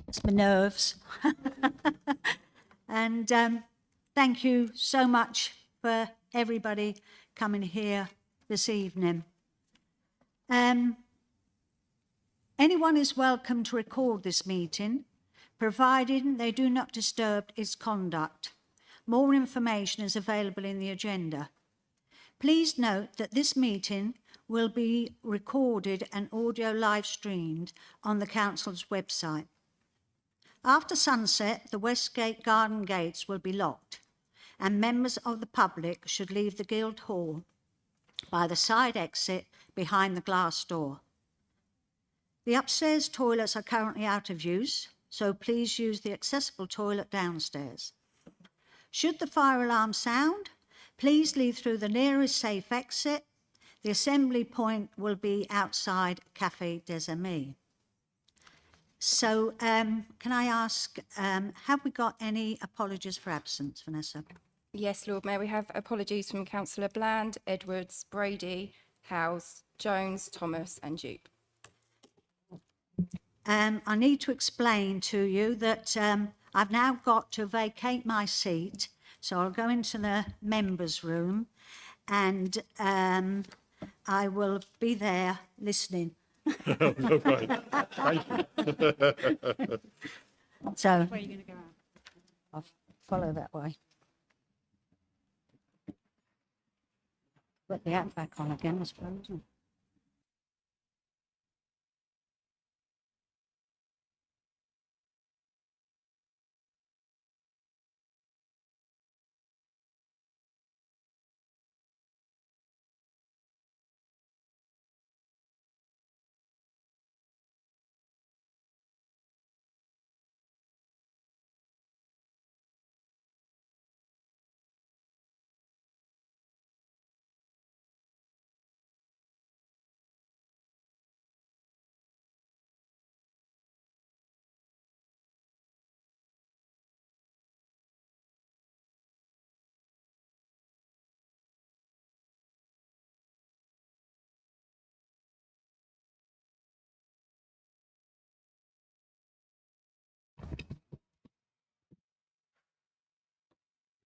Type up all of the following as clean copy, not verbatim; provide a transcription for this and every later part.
It's my nerves. And thank you so much for everybody coming here this evening. Anyone is welcome to record this meeting, provided they do not disturb its conduct. More information is available in the agenda. Please note that this meeting will be recorded and audio live streamed on the Council's website. After sunset, the Westgate garden gates will be locked and members of the public should leave the Guildhall by the side exit behind the glass door. The upstairs toilets are currently out of use, so please use the accessible toilet downstairs. Should the fire alarm sound, please leave through the nearest safe exit. The assembly point will be outside Café des Amis. So can I ask, have we got any apologies for absence, Vanessa? Yes, Lord Mayor, we have apologies from Councillor Bland, Edwards, Brady, Howes, Jones, Thomas and Jupe. I need to explain to you that I've now got to vacate my seat, so I'll go into the members' room and I will be there listening. Right. Thank you. So, where are you going to go out? I'll follow that way. Put the app back on again, I suppose.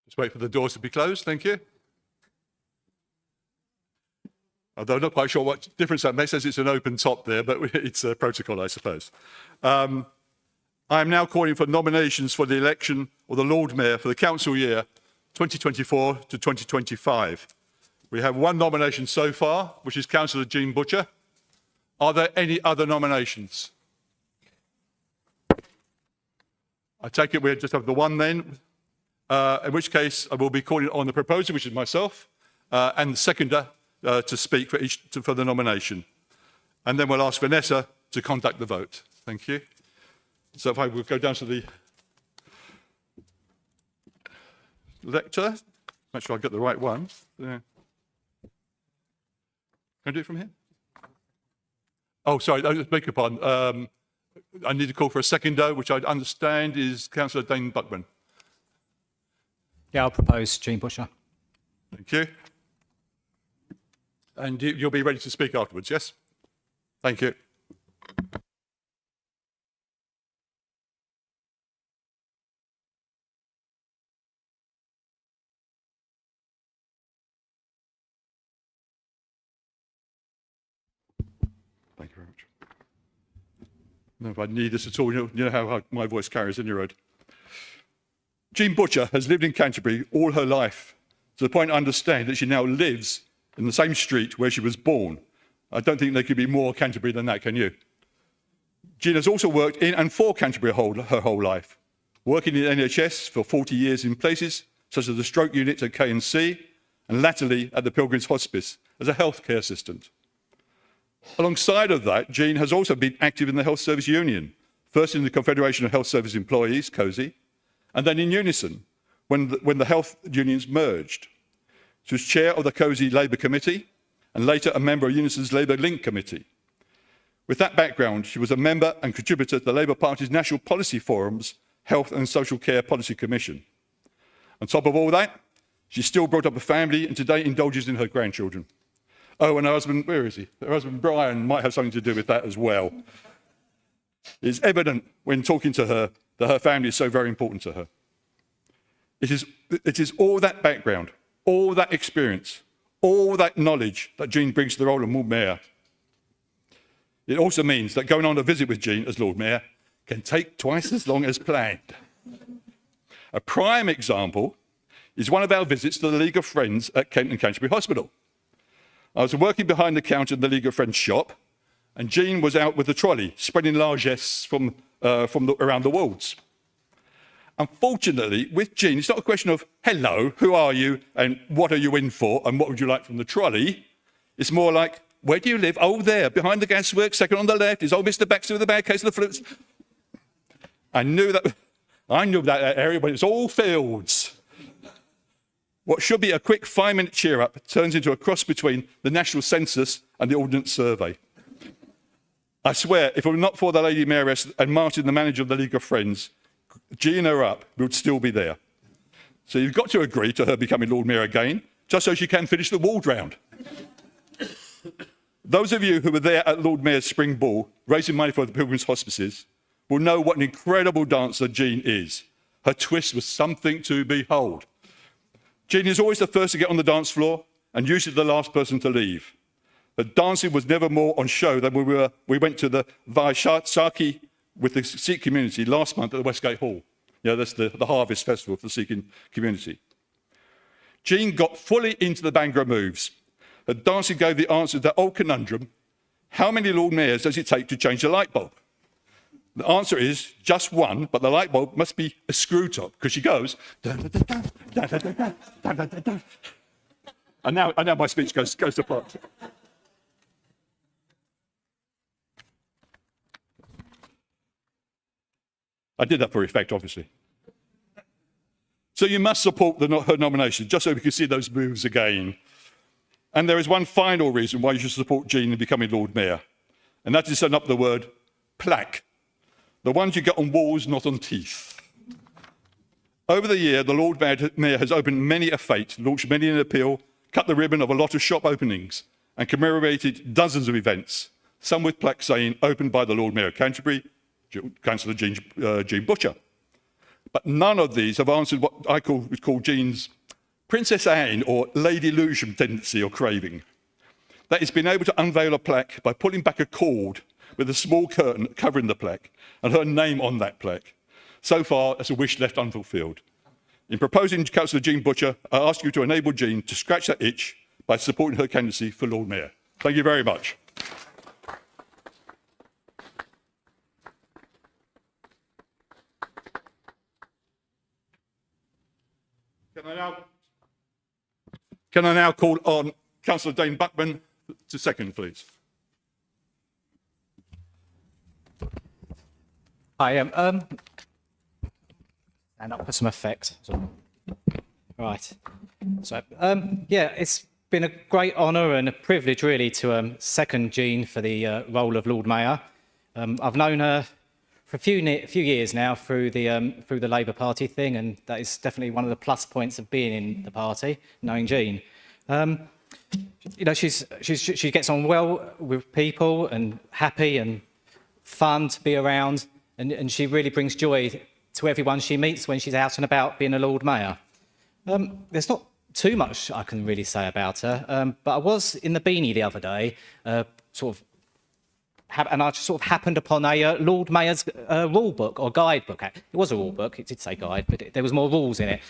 Just wait for the doors to be closed. Thank you. Although I'm not quite sure what difference that makes, as it's an open top there, but it's a protocol, I suppose. I am now calling for nominations for the election of the Lord Mayor for the council year 2024 to 2025. We have one nomination so far, which is Councillor Jean Butcher. Are there any other nominations? I take it we just have the one then, in which case I will be calling on the proposer, which is myself, and the seconder to speak for the nomination. And then we'll ask Vanessa to conduct the vote. Thank you. So if I will go down to the lecture, make sure I get the right one. Can I do it from here? Oh, sorry, I beg your pardon. I need to call for a seconder, which I understand is Councillor Dane Buckman. Yeah, I'll propose Jean Butcher. Thank you. And you'll be ready to speak afterwards, yes? Thank you. Thank you very much. No, if I need this at all, you know how my voice carries in your road. Jean Butcher has lived in Canterbury all her life, to the point I understand that she now lives in the same street where she was born. I don't think there could be more Canterbury than that, can you? Jean has also worked in and for Canterbury her whole life, working in NHS for 40 years in places such as the stroke unit at K&C and latterly at the Pilgrims Hospice as a healthcare assistant. Alongside of that, Jean has also been active in the Health Service Union, first in the Confederation of Health Service Employees, COSE, and then in Unison, when the health unions merged. She was chair of the COSE Labour Committee and later a member of Unison's Labour Link Committee. With that background, she was a member and contributor to the Labour Party's National Policy Forum's Health and Social Care Policy Commission. On top of all that, she still brought up a family and today indulges in her grandchildren. Oh, and her husband, where is he? Her husband, Brian, might have something to do with that as well. It's evident when talking to her that her family is so very important to her. It is all that background, all that experience, all that knowledge that Jean brings to the role of Lord Mayor. It also means that going on a visit with Jean as Lord Mayor can take twice as long as planned. A prime example is one of our visits to the League of Friends at Kent and Canterbury Hospital. I was working behind the counter in the League of Friends shop, and Jean was out with the trolley, spreading largesse from around the wards. Unfortunately, with Jean, it's not a question of, hello, who are you, and what are you in for, and what would you like from the trolley? It's more like, where do you live? Oh, there, behind the gasworks, second on the left, is old Mr. Baxter with a bad case of the flutes. I knew that area, but it's all fields. What should be a quick 5-minute cheer-up turns into a cross between the National Census and the Ordnance Survey. I swear, if it were not for the Lady Mayoress and Martin, the manager of the League of Friends, geeing her up, we would still be there. So you've got to agree to her becoming Lord Mayor again, just so she can finish the ward round. Those of you who were there at Lord Mayor's Spring Ball, raising money for the Pilgrims Hospices, will know what an incredible dancer Jean is. Her twist was something to behold. Jean is always the first to get on the dance floor and usually the last person to leave. But dancing was never more on show than we went to the Vaishaki with the Sikh community last month at the Westgate Hall. You know, that's the harvest festival for the Sikh community. Jean got fully into the Bhangra moves. Her dancing gave the answer to that old conundrum, how many Lord Mayors does it take to change a light bulb? The answer is just one, but the light bulb must be a screw top, because she goes, da, da, da, da, da, da, da, da, da, da, da. And now my speech goes to pot. I did that for effect, obviously. So you must support her nomination, just so we can see those moves again. And there is one final reason why you should support Jean in becoming Lord Mayor, and that is to send up the word plaque. The ones you get on walls, not on teeth. Over the year, the Lord Mayor has opened many a fete, launched many an appeal, cut the ribbon of a lot of shop openings, and commemorated dozens of events, some with plaques saying, opened by the Lord Mayor of Canterbury, Councillor Jean Butcher. But none of these have answered what I would call Jean's Princess Anne or Lady Lewisham tendency or craving. that it's been able to unveil a plaque by pulling back a cord with a small curtain covering the plaque and her name on that plaque. So far, that's a wish left unfulfilled. In proposing Councillor Jean Butcher, I ask you to enable Jean to scratch that itch by supporting her candidacy for Lord Mayor. Thank you very much. Can I now call on Councillor Dane Buckman to second, please? Hi, and up for some effect. Right. So, yeah, it's been a great honour and a privilege, really, to second Jean for the role of Lord Mayor. I've known her for a few years now through the Labour Party thing, and that is definitely one of the plus points of being in the party, knowing Jean. You know, she gets on well with people and happy and fun to be around, and she really brings joy to everyone she meets when she's out and about being a Lord Mayor. There's not too much I can really say about her, but I was in the Beanie the other day, and I just sort of happened upon a Lord Mayor's rule book or guidebook. It was a rule book, it did say guide, but there was more rules in it.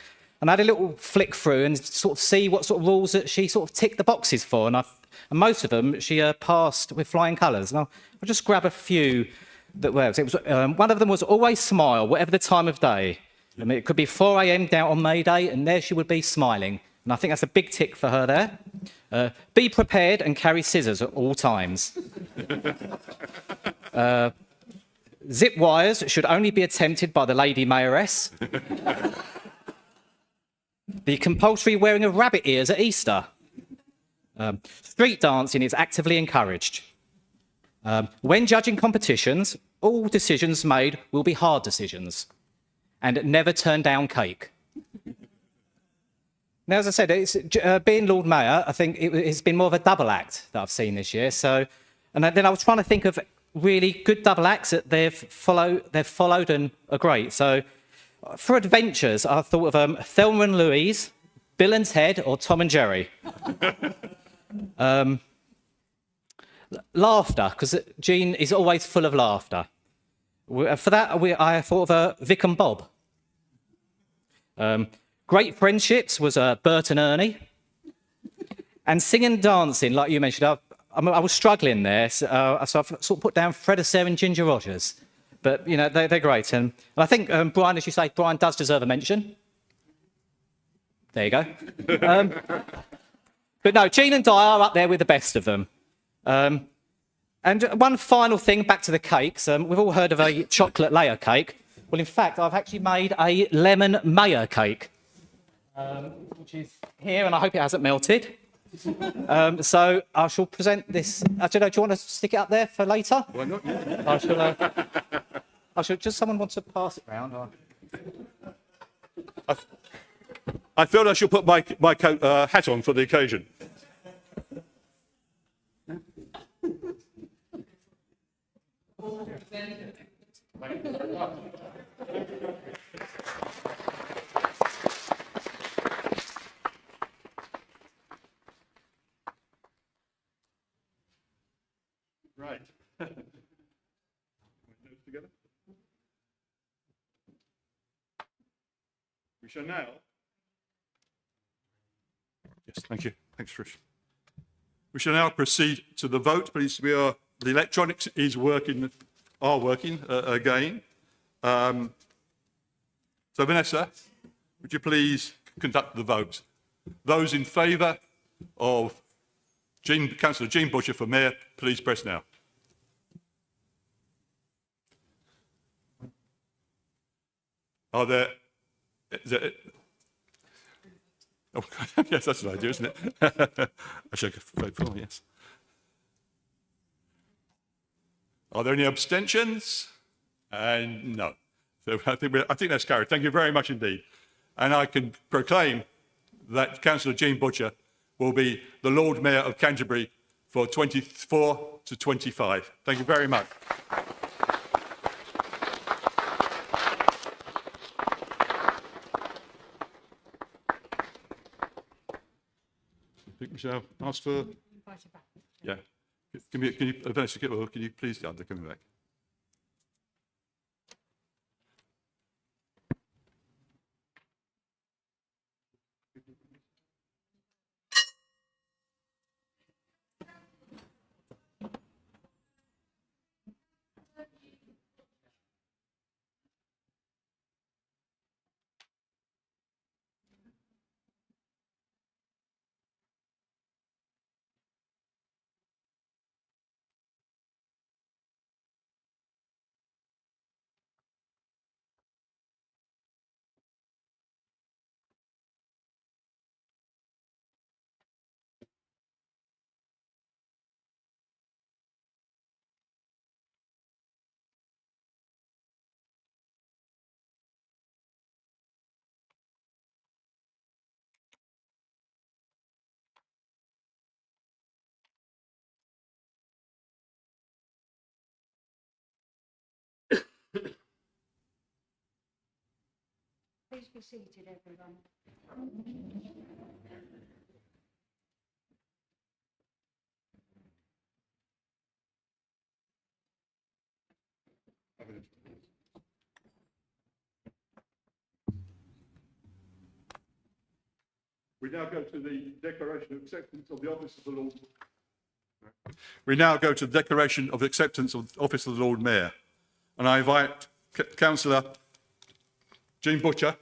And I had a little flick through and sort of see what sort of rules that she sort of ticked the boxes for. And most of them she passed with flying colours. And I'll just grab a few that were. It was one of them was always smile, whatever the time of day. I mean, it could be 4 a.m. down on May Day, and there she would be smiling. And I think that's a big tick for her there. Be prepared and carry scissors at all times. Zip wires should only be attempted by the Lady Mayoress. The compulsory wearing of rabbit ears at Easter. Street dancing is actively encouraged. When judging competitions, all decisions made will be hard decisions. And never turn down cake. Now, as I said, it's, being Lord Mayor, I think it's been more of a double act that I've seen this year. So, and then I was trying to think of really good double acts that they've followed and are great. So, for adventures, I thought of Thelma and Louise, Bill and Ted, or Tom and Jerry. Laughter, because Jean is always full of laughter. For that, I thought of Vic and Bob. Great friendships was Bert and Ernie. And singing and dancing, like you mentioned, I was struggling there, so I've sort of put down Fred Astaire and Ginger Rogers. But, you know, they're great. And I think, Brian, as you say, Brian does deserve a mention. There you go. But no, Jean and Di are up there with the best of them. And one final thing, back to the cakes. We've all heard of a chocolate layer cake. Well, in fact, I've actually made a lemon mayo cake, which is here, and I hope it hasn't melted. So I shall present this. I don't know, do you want to stick it up there for later? Why not? I shall just, someone wants to pass it round. I feel I should put my hat on for the occasion. Right. Together. We shall now. Yes, thank you. Thanks, Trish. We shall now proceed to the vote. Please, the electronics is working again. So, Vanessa, would you please conduct the vote? Those in favour of Councillor Jean Butcher for Mayor, please press now. Are there? Oh, yes, that's an idea, isn't it? I should vote for, yes. Are there any abstentions? And no. So I think that's carried. Thank you very much indeed. And I can proclaim that Councillor Jean Butcher will be the Lord Mayor of Canterbury for 24 to 25. Thank you very much. I think we shall ask for... Yeah. Can you, Vanessa, can you please, they're coming back. Please be seated, everyone. We now go to the declaration of acceptance of the office of the Lord. We now go to the declaration of acceptance of the office of the Lord Mayor. And I invite Councillor Jean Butcher,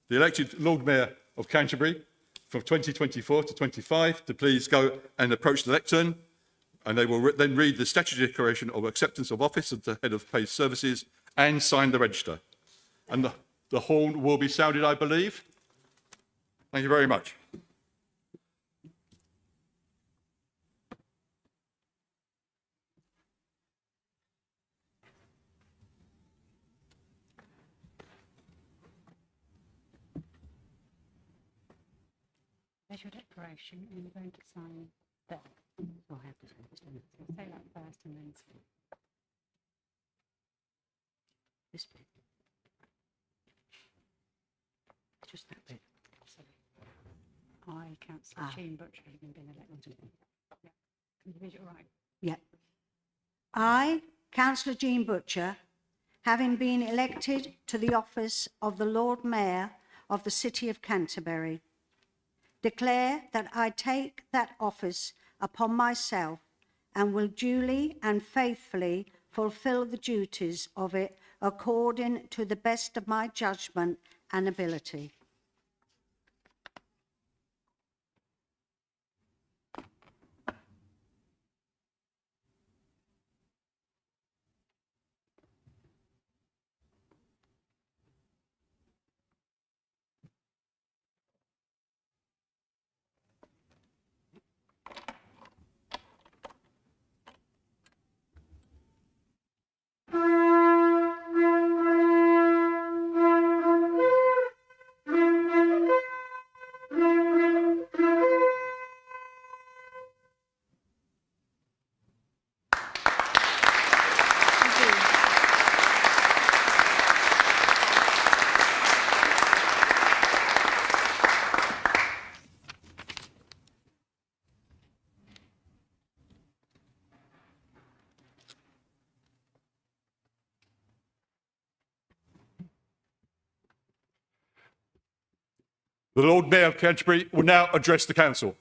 the elected Lord Mayor of Canterbury from 2024 to 25, to please go and approach the lectern. And they will then read the statutory declaration of acceptance of office of the head of paid services and sign the register. And the horn will be sounded, I believe. Thank you very much. There's your declaration, and you're going to sign there. Oh, I have to say this, don't I? So say that first and then sign. This bit. Just that bit. Sorry. I, Councillor Jean Butcher, having been elected. Yeah. Can you read it all right? Yeah. I, Councillor Jean Butcher, having been elected to the office of the Lord Mayor of the City of Canterbury, declare that I take that office upon myself and will duly and faithfully fulfil the duties of it according to the best of my judgment and ability. The Lord Mayor of Canterbury will now address the council.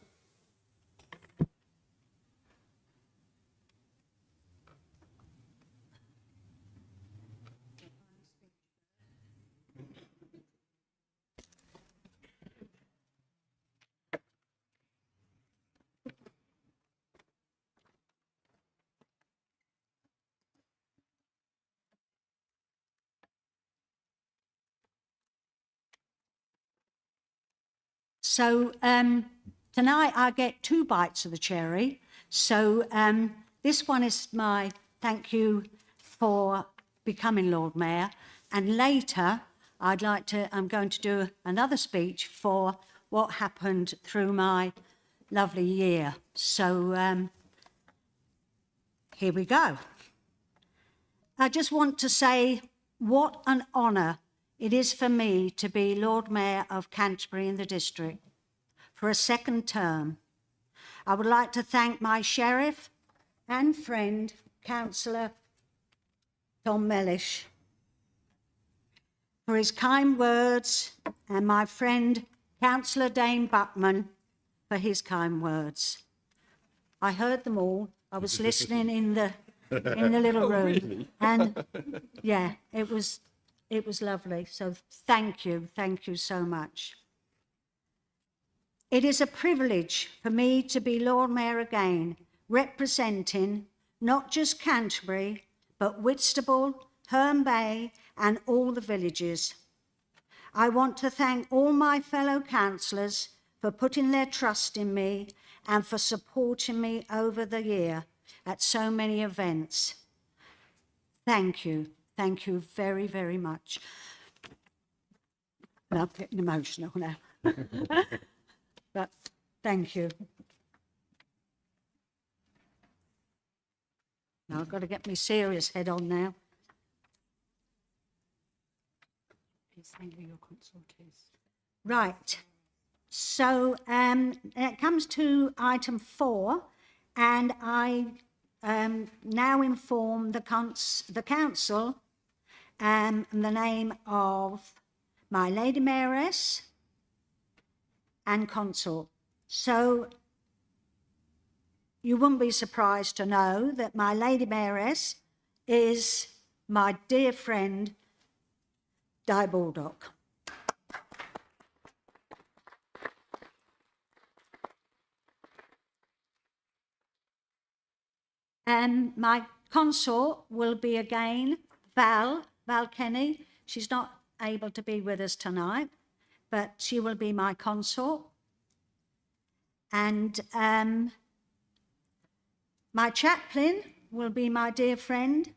So tonight I get 2 bites of the cherry. So this one is my thank you for becoming Lord Mayor. And later I'm going to do another speech for what happened through my lovely year. So here we go. I just want to say what an honour it is for me to be Lord Mayor of Canterbury in the district for a second term. I would like to thank my sheriff and friend, Councillor Tom Mellish, for his kind words, and my friend, Councillor Dane Buckman, for his kind words. I heard them all. I was listening in the little room. Really? And yeah, it was lovely. So thank you so much. It is a privilege for me to be Lord Mayor again, representing not just Canterbury, but Whitstable, Herne Bay, and all the villages. I want to thank all my fellow councillors for putting their trust in me and for supporting me over the year at so many events. Thank you very, very much. I'm getting emotional now. But thank you. Now I've got to get my serious head on now. Please say who your consort is. Right. So it comes to item 4, and I now inform the council the name of my Lady Mayoress and consort. So you wouldn't be surprised to know that my Lady Mayoress is my dear friend, Di Baldock. And my consort will be again Val Kenny. She's not able to be with us tonight, but she will be my consort. And my chaplain will be my dear friend,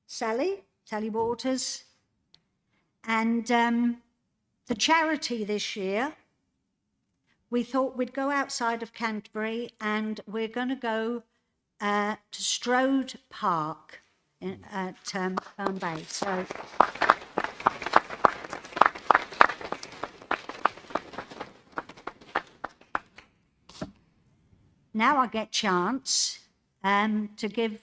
Sally Waters. And the charity this year, we thought we'd go outside of Canterbury, and we're going to go to Strode Park at Herne Bay. So now I get chance to give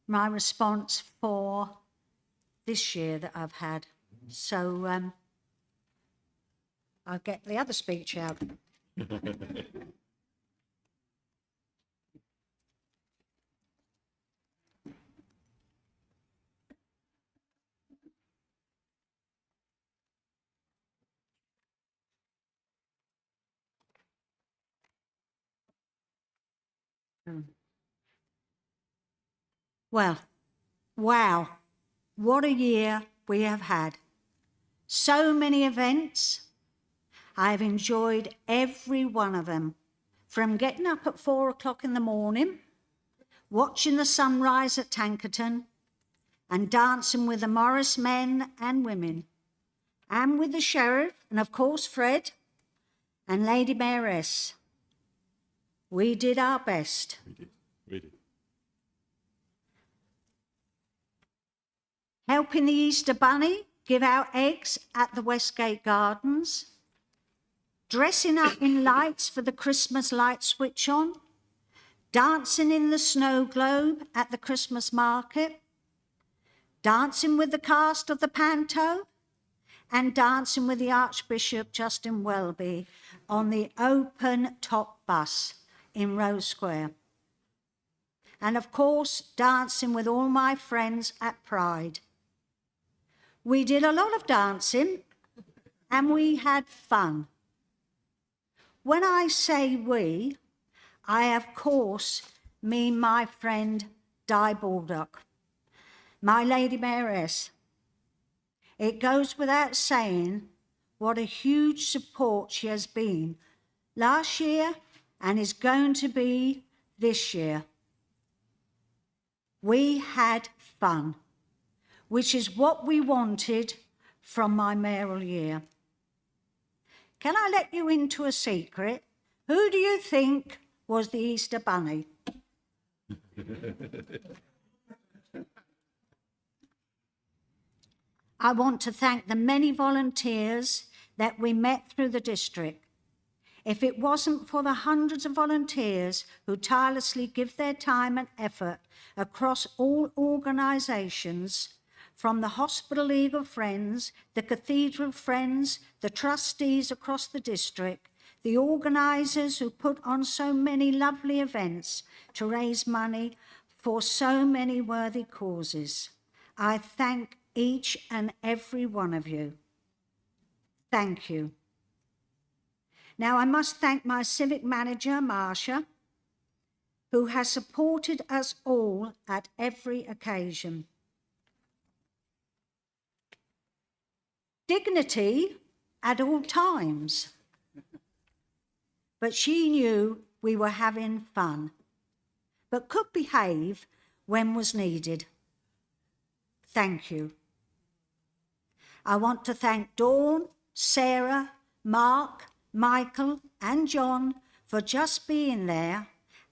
my response for this year that I've had. So I'll get the other speech out. Well, wow, what a year we have had. So many events. I've enjoyed every one of them, from getting up at 4 o'clock in the morning, watching the sunrise at Tankerton, and dancing with the Morris men and women, and with the sheriff, and of course Fred, and Lady Mayoress. We did our best. We did. Helping the Easter Bunny give out eggs at the Westgate Gardens, dressing up in lights for the Christmas light switch on, dancing in the snow globe at the Christmas market, dancing with the cast of the Panto, and dancing with the Archbishop Justin Welby on the open top bus in Rose Square. And of course, dancing with all my friends at Pride. We did a lot of dancing and we had fun. When I say we, I of course mean my friend Di Baldock, my Lady Mayoress. It goes without saying what a huge support she has been last year and is going to be this year. We had fun, which is what we wanted from my mayoral year. Can I let you into a secret? Who do you think was the Easter Bunny? I want to thank the many volunteers that we met through the district. If it wasn't for the hundreds of volunteers who tirelessly give their time and effort across all organisations, from the Hospital League of Friends, the Cathedral Friends, the trustees across the district, the organisers who put on so many lovely events to raise money for so many worthy causes, I thank each and every one of you. Thank you. Now, I must thank my civic manager, Marcia, who has supported us all at every occasion. Dignity at all times. But she knew we were having fun, but could behave when was needed. Thank you. I want to thank Dawn, Sarah, Mark, Michael and John for just being there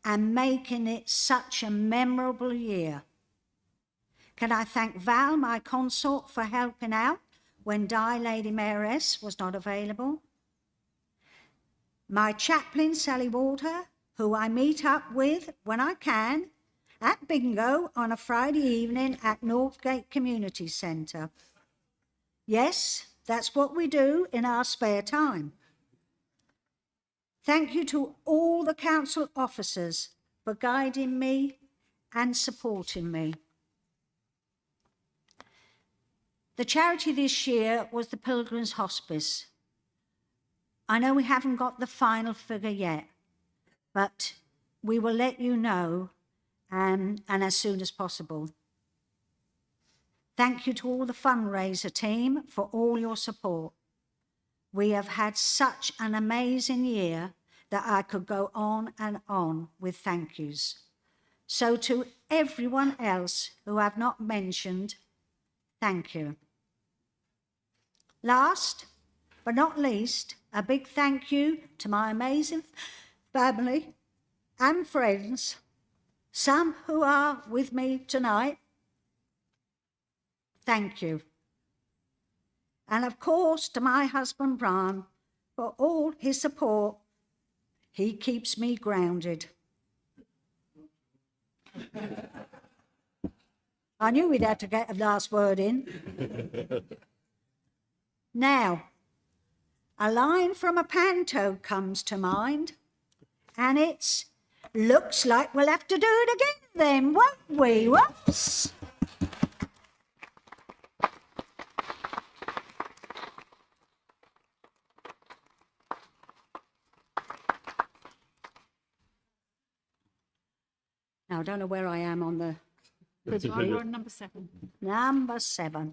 and making it such a memorable year. Can I thank Val, my consort, for helping out when Di, Lady Mayoress, was not available? My chaplain, Sally Walter, who I meet up with when I can at bingo on a Friday evening at Northgate Community Centre. Yes, that's what we do in our spare time. Thank you to all the council officers for guiding me and supporting me. The charity this year was the Pilgrims Hospice. I know we haven't got the final figure yet, but we will let you know and as soon as possible. Thank you to all the fundraiser team for all your support. We have had such an amazing year that I could go on and on with thank yous. So to everyone else who I've not mentioned, thank you. Last but not least, a big thank you to my amazing family and friends, some who are with me tonight. Thank you. And of course, to my husband, Brian, for all his support. He keeps me grounded. I knew we'd have to get a last word in. Now, a line from a panto comes to mind, and it's, looks like we'll have to do it again then, won't we? Whoops! Now, I don't know where I am on the You're on number 7. number 7.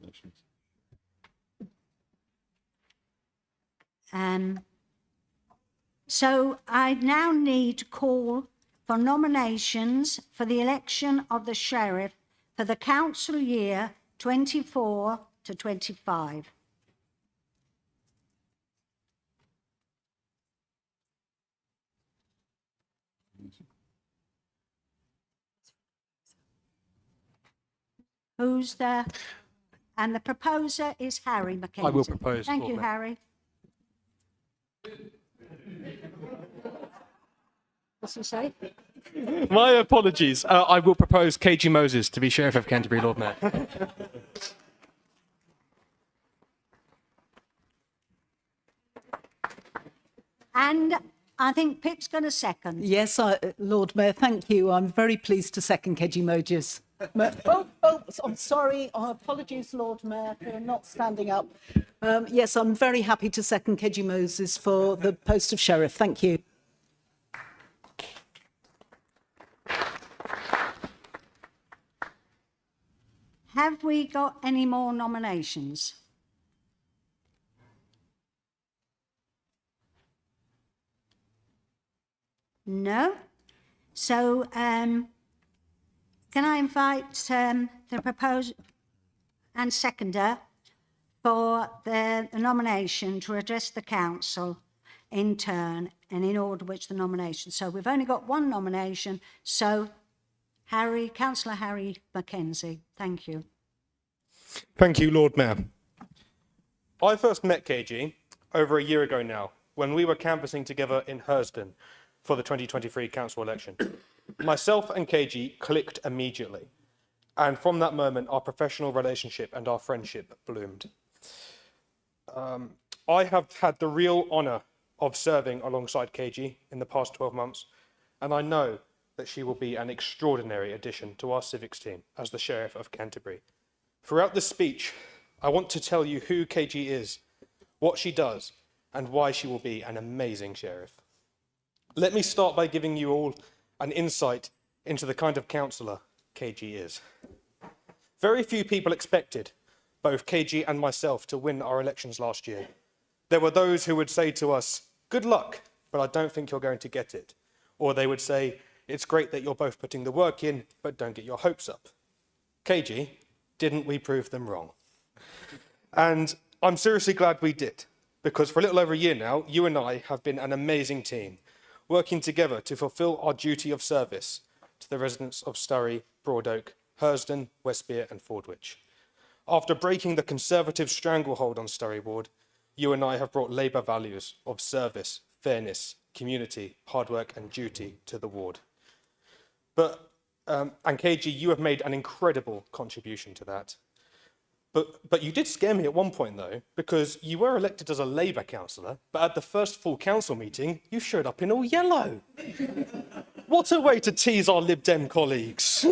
So I now need to call for nominations for the election of the sheriff for the council year 24 to 25. Who's there? And the proposer is Harry Mackenzie. I will propose, Thank Lord you, Mayor. Harry. What's he say? My apologies. I will propose KG Moses to be Sheriff of Canterbury, Lord Mayor. And I think Pip's going to second. Yes, Lord Mayor, thank you. I'm very pleased to second KG Moses. I'm sorry. Apologies, Lord Mayor, for not standing up. Yes, I'm very happy to second KG Moses for the post of sheriff. Thank you. Have we got any more nominations? No? So, can I invite the proposer and seconder for the nomination to address the council in turn and in order which the nomination. So we've only got one nomination. So Councillor Harry Mackenzie, thank you. Thank you, Lord Mayor. I first met KG over a year ago now when we were canvassing together in Hersden for the 2023 council election. Myself and KG clicked immediately. And from that moment, our professional relationship and our friendship bloomed. I have had the real honour of serving alongside KG in the past 12 months, and I know that she will be an extraordinary addition to our civics team as the Sheriff of Canterbury. Throughout this speech, I want to tell you who KG is, what she does, and why she will be an amazing sheriff. Let me start by giving you all an insight into the kind of councillor KG is. Very few people expected both KG and myself to win our elections last year. There were those who would say to us, "Good luck, but I don't think you're going to get it." Or they would say, "It's great that you're both putting the work in, but don't get your hopes up." KG, didn't we prove them wrong? And I'm seriously glad we did, because for a little over a year now, you and I have been an amazing team, working together to fulfil our duty of service to the residents of Sturry, Broadoak, Hersden, Westbere and Fordwich. After breaking the Conservative stranglehold on Sturry Ward, you and I have brought Labour values of service, fairness, community, hard work and duty to the ward. And KG, you have made an incredible contribution to that. But you did scare me at one point though, because you were elected as a Labour councillor, but at the first full council meeting, you showed up in all yellow. What a way to tease our Lib Dem colleagues.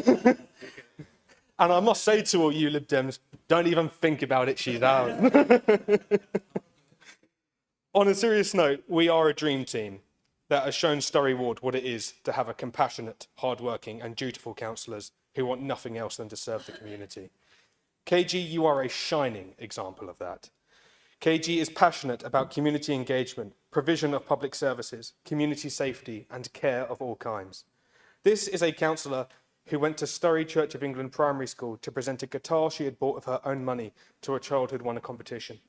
And I must say to all you Lib Dems, don't even think about it, she's out. On a serious note, we are a dream team that has shown Sturry Ward what it is to have a compassionate, hard-working and dutiful councillors who want nothing else than to serve the community. KG, you are a shining example of that. KG is passionate about community engagement, provision of public services, community safety and care of all kinds. This is a councillor who went to Sturry Church of England Primary School to present a guitar she had bought of her own money to a child who'd won a competition,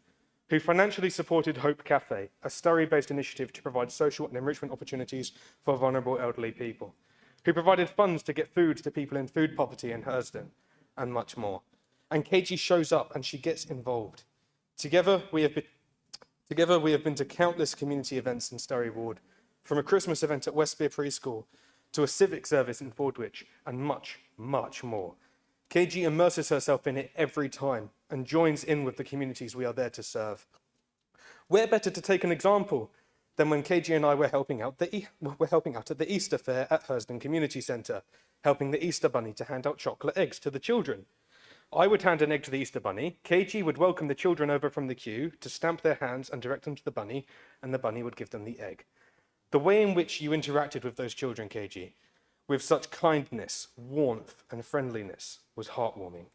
who financially supported Hope Cafe, a Sturry-based initiative to provide social and enrichment opportunities for vulnerable elderly people, who provided funds to get food to people in food poverty in Hersden, and much more. And KG shows up and she gets involved. Together, we have been to countless community events in Sturry Ward, from a Christmas event at Westbere Preschool to a civic service in Fordwich, and much, much more. KG immerses herself in it every time and joins in with the communities we are there to serve. Where better to take an example than when KG and I were helping out at the Easter fair at Hersden Community Centre, helping the Easter Bunny to hand out chocolate eggs to the children. I would hand an egg to the Easter Bunny, KG would welcome the children over from the queue to stamp their hands and direct them to the bunny, and the bunny would give them the egg. The way in which you interacted with those children, KG, with such kindness, warmth and friendliness was heartwarming.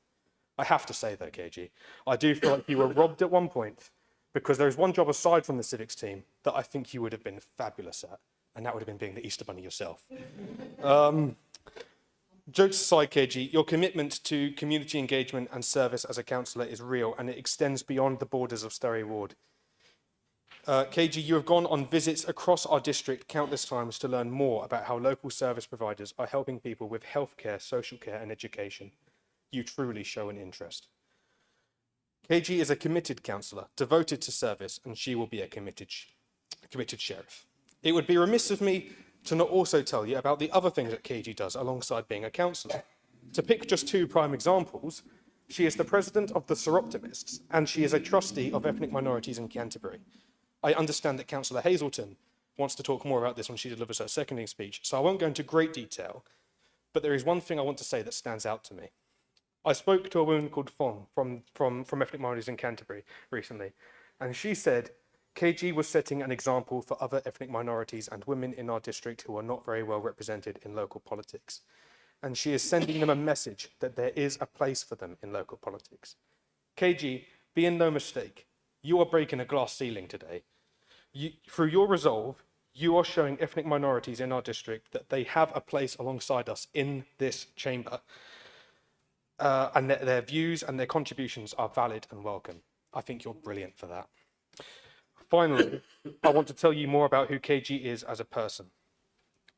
I have to say though, KG, I do feel like you were robbed at one point, because there is one job aside from the civics team that I think you would have been fabulous at, and that would have been being the Easter Bunny yourself. Jokes aside, KG, your commitment to community engagement and service as a councillor is real, and it extends beyond the borders of Sturry Ward. KG, you have gone on visits across our district countless times to learn more about how local service providers are helping people with healthcare, social care and education. You truly show an interest. KG is a committed councillor, devoted to service, and she will be a committed sheriff. It would be remiss of me to not also tell you about the other things that KG does alongside being a councillor. To pick just two prime examples, she is the president of the Soroptimists, and she is a trustee of ethnic minorities in Canterbury. I understand that Councillor Hazelton wants to talk more about this when she delivers her seconding speech, so I won't go into great detail, but there is one thing I want to say that stands out to me. I spoke to a woman called Fong from ethnic minorities in Canterbury recently, and she said KG was setting an example for other ethnic minorities and women in our district who are not very well represented in local politics. And she is sending them a message that there is a place for them in local politics. KG, be in no mistake, you are breaking a glass ceiling today. Through your resolve, you are showing ethnic minorities in our district that they have a place alongside us in this chamber, and that their views and their contributions are valid and welcome. I think you're brilliant for that. Finally, I want to tell you more about who KG is as a person.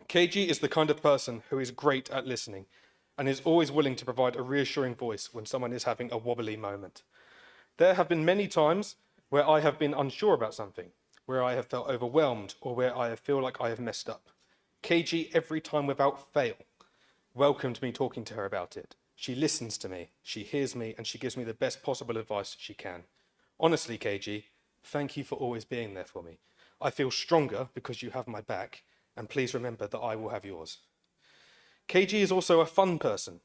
KG is the kind of person who is great at listening and is always willing to provide a reassuring voice when someone is having a wobbly moment. There have been many times where I have been unsure about something, where I have felt overwhelmed or where I feel like I have messed up. KG, every time without fail, welcomed me talking to her about it. She listens to me, she hears me, and she gives me the best possible advice she can. Honestly, KG, thank you for always being there for me. I feel stronger because you have my back, and please remember that I will have yours. KG is also a fun person.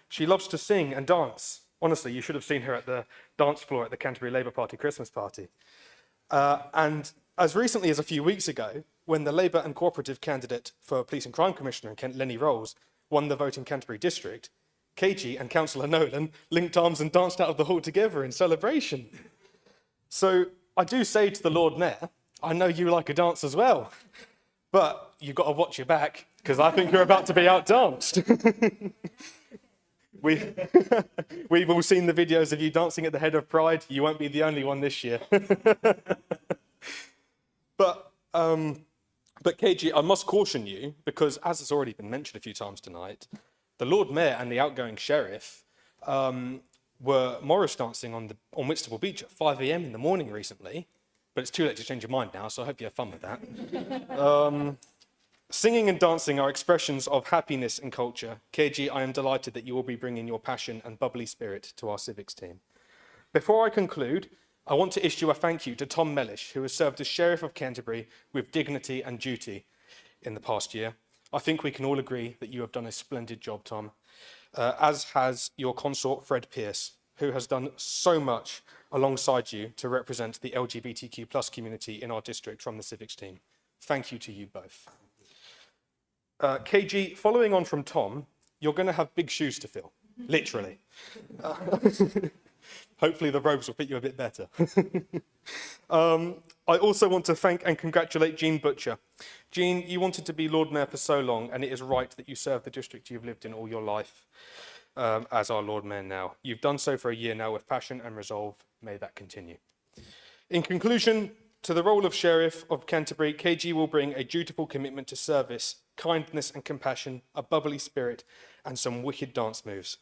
She loves to sing and dance. Honestly, you should have seen her at the dance floor at the Canterbury Labour Party Christmas party. And as recently as a few weeks ago, when the Labour and Cooperative candidate for Police and Crime Commissioner in Kent, Lenny Rolls, won the vote in Canterbury District, KG and Councillor Nolan linked arms and danced out of the hall together in celebration. So I do say to the Lord Mayor, I know you like a dance as well, but you've got to watch your back, because I think you're about to be outdanced. We've all seen the videos of you dancing at the head of Pride. You won't be the only one this year. But KG, I must caution you, because as has already been mentioned a few times tonight, the Lord Mayor and the outgoing Sheriff were Morris dancing on Whitstable Beach at 5 a.m. in the morning recently, but it's too late to change your mind now, so I hope you have fun with that. Singing and dancing are expressions of happiness and culture. KG, I am delighted that you will be bringing your passion and bubbly spirit to our civics team. Before I conclude, I want to issue a thank you to Tom Mellish, who has served as Sheriff of Canterbury with dignity and duty in the past year. I think we can all agree that you have done a splendid job, Tom, as has your consort, Fred Pearce, who has done so much alongside you to represent the LGBTQ+ community in our district from the civics team. Thank you to you both. KG, following on from Tom, you're going to have big shoes to fill, literally. Hopefully the robes will fit you a bit better. I also want to thank and congratulate Jean Butcher. Jean, you wanted to be Lord Mayor for so long, and it is right that you serve the district you've lived in all your life as our Lord Mayor now. You've done so for a year now with passion and resolve. May that continue. In conclusion, to the role of Sheriff of Canterbury, KG will bring a dutiful commitment to service, kindness and compassion, a bubbly spirit, and some wicked dance moves.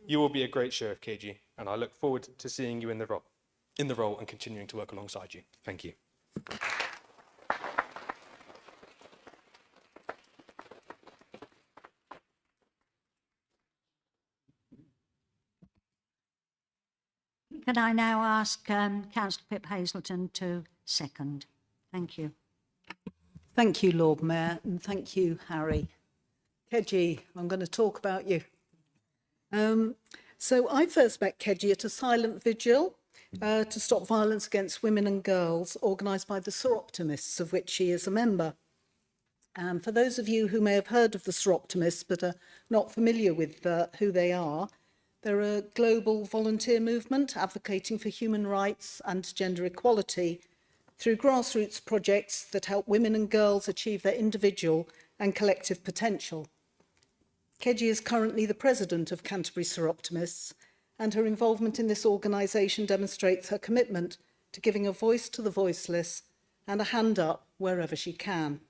You will be a great Sheriff, KG, and I look forward to seeing you in the role and continuing to work alongside you. Thank you. Can I now ask Councillor Pip Hazelton to second? Thank you. Thank you, Lord Mayor, and thank you, Harry. Keji, I'm going to talk about you. So I first met Keji at a silent vigil to stop violence against women and girls, organised by the Soroptimists, of which she is a member. And for those of you who may have heard of the Soroptimists but are not familiar with who they are, they're a global volunteer movement advocating for human rights and gender equality through grassroots projects that help women and girls achieve their individual and collective potential. Keji is currently the president of Canterbury Soroptimists, and her involvement in this organisation demonstrates her commitment to giving a voice to the voiceless and a hand up wherever she can.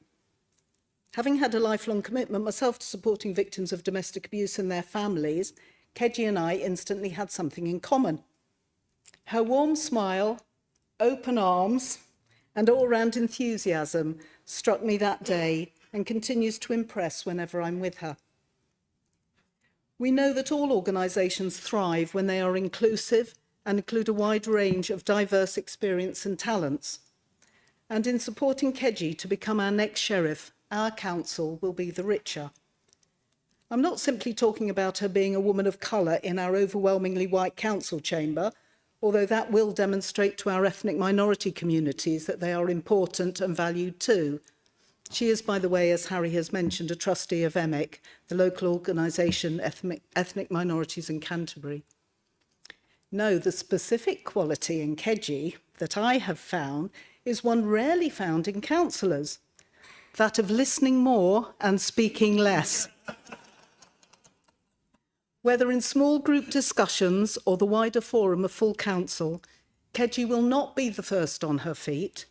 Having had a lifelong commitment myself to supporting victims of domestic abuse and their families, Keji and I instantly had something in common. Her warm smile, open arms, and all-round enthusiasm struck me that day and continues to impress whenever I'm with her. We know that all organisations thrive when they are inclusive and include a wide range of diverse experience and talents. And in supporting Keji to become our next sheriff, our council will be the richer. I'm not simply talking about her being a woman of colour in our overwhelmingly white council chamber, although that will demonstrate to our ethnic minority communities that they are important and valued too. She is, by the way, as Harry has mentioned, a trustee of EMIC, the local organisation Ethnic Minorities in Canterbury. No, the specific quality in Keji that I have found is one rarely found in councillors, that of listening more and speaking less. Whether in small group discussions or the wider forum of full council, Keji will not be the first on her feet,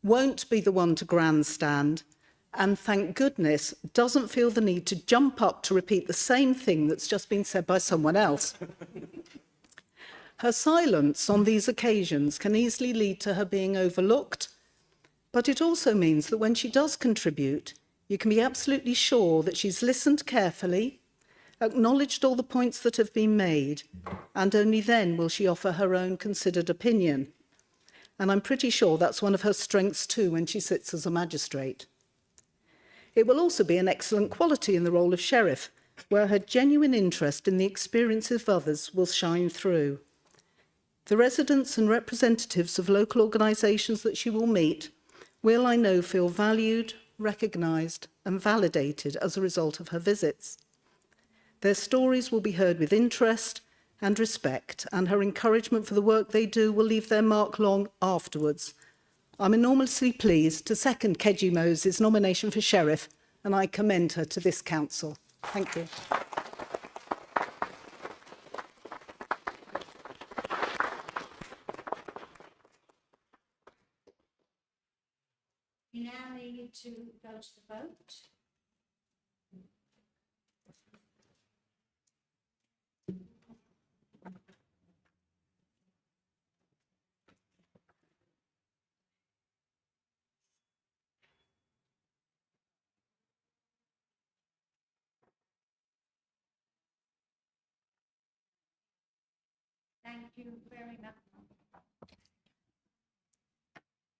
won't be the one to grandstand, and thank goodness doesn't feel the need to jump up to repeat the same thing that's just been said by someone else. Her silence on these occasions can easily lead to her being overlooked, But it also means that when she does contribute, you can be absolutely sure that she's listened carefully, acknowledged all the points that have been made, and only then will she offer her own considered opinion. And I'm pretty sure that's one of her strengths too when she sits as a magistrate. It will also be an excellent quality in the role of sheriff, where her genuine interest in the experiences of others will shine through. The residents and representatives of local organisations that she will meet will, I know, feel valued, recognised and validated as a result of her visits. Their stories will be heard with interest and respect, and her encouragement for the work they do will leave their mark long afterwards. I'm enormously pleased to second Keji Moses' nomination for Sheriff, and I commend her to this council. Thank you. We now need to go to the vote. Thank you very much.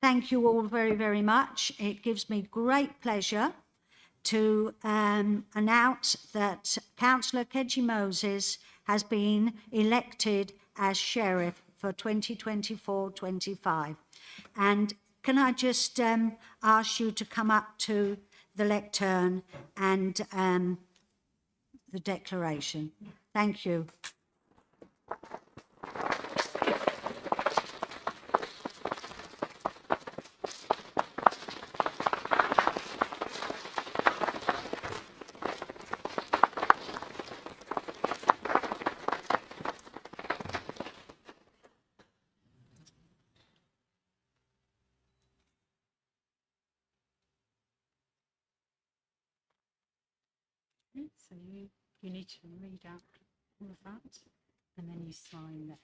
Thank you all very, very much. It gives me great pleasure to announce that Councillor Keji Moses has been elected as Sheriff for 2024-25. And can I just ask you to come up to the lectern and the declaration. Thank you. So you need to read out all of that and then you sign there.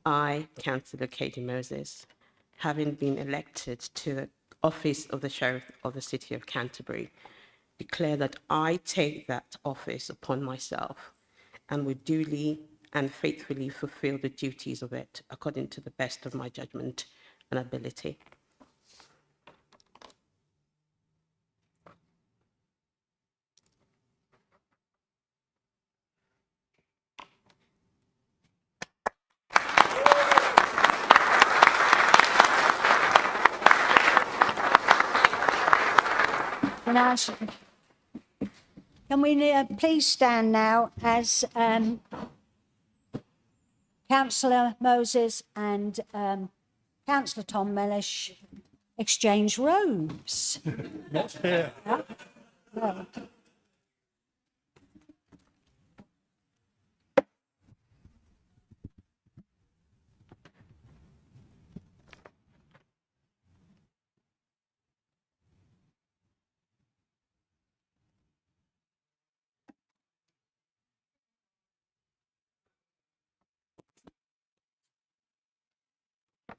I, Councillor Keji Moses, having been elected to the office of the Sheriff of the City of Canterbury, declare that I take that office upon myself and will duly and faithfully fulfil the duties of it according to the best of my judgment and ability. Can we please stand now as Councillor Moses and Councillor Tom Mellish exchange robes? Not here. No.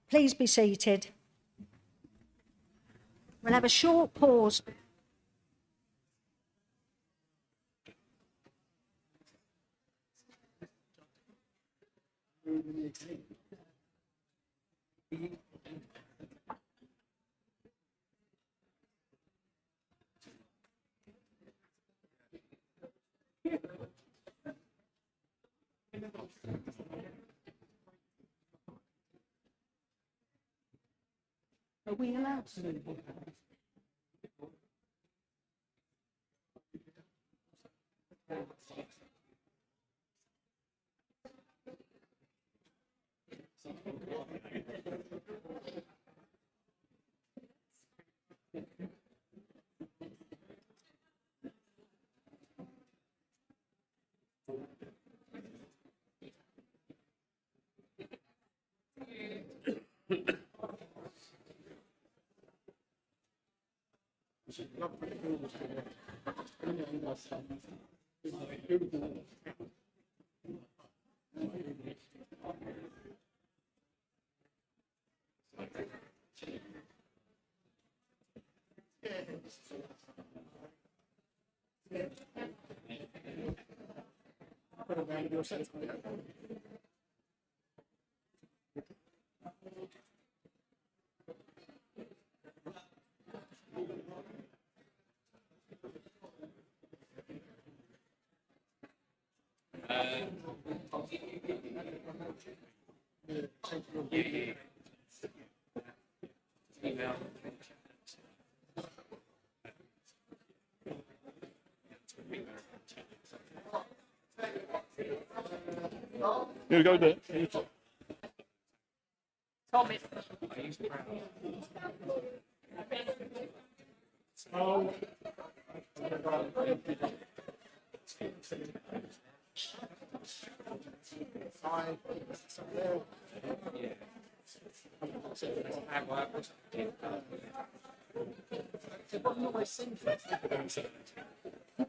Please be seated. We'll have a short pause. Are we allowed to move? Here we go there.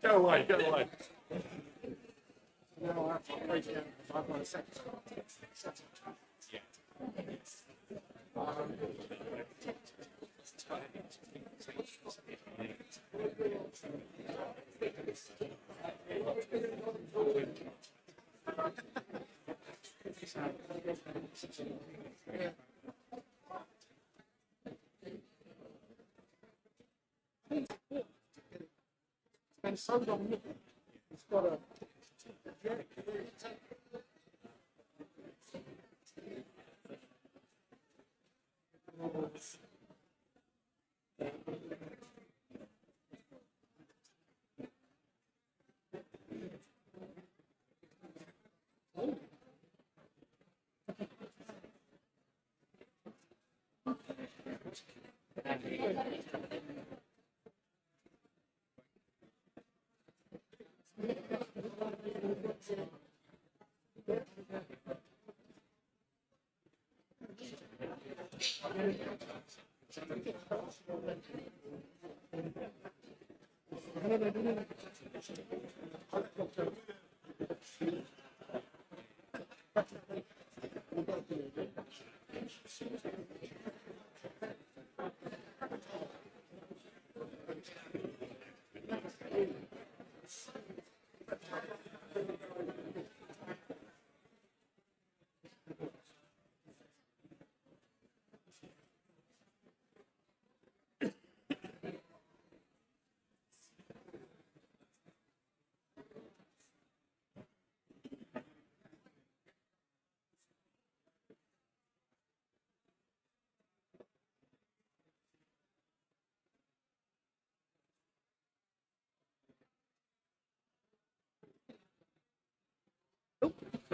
Go away, go away.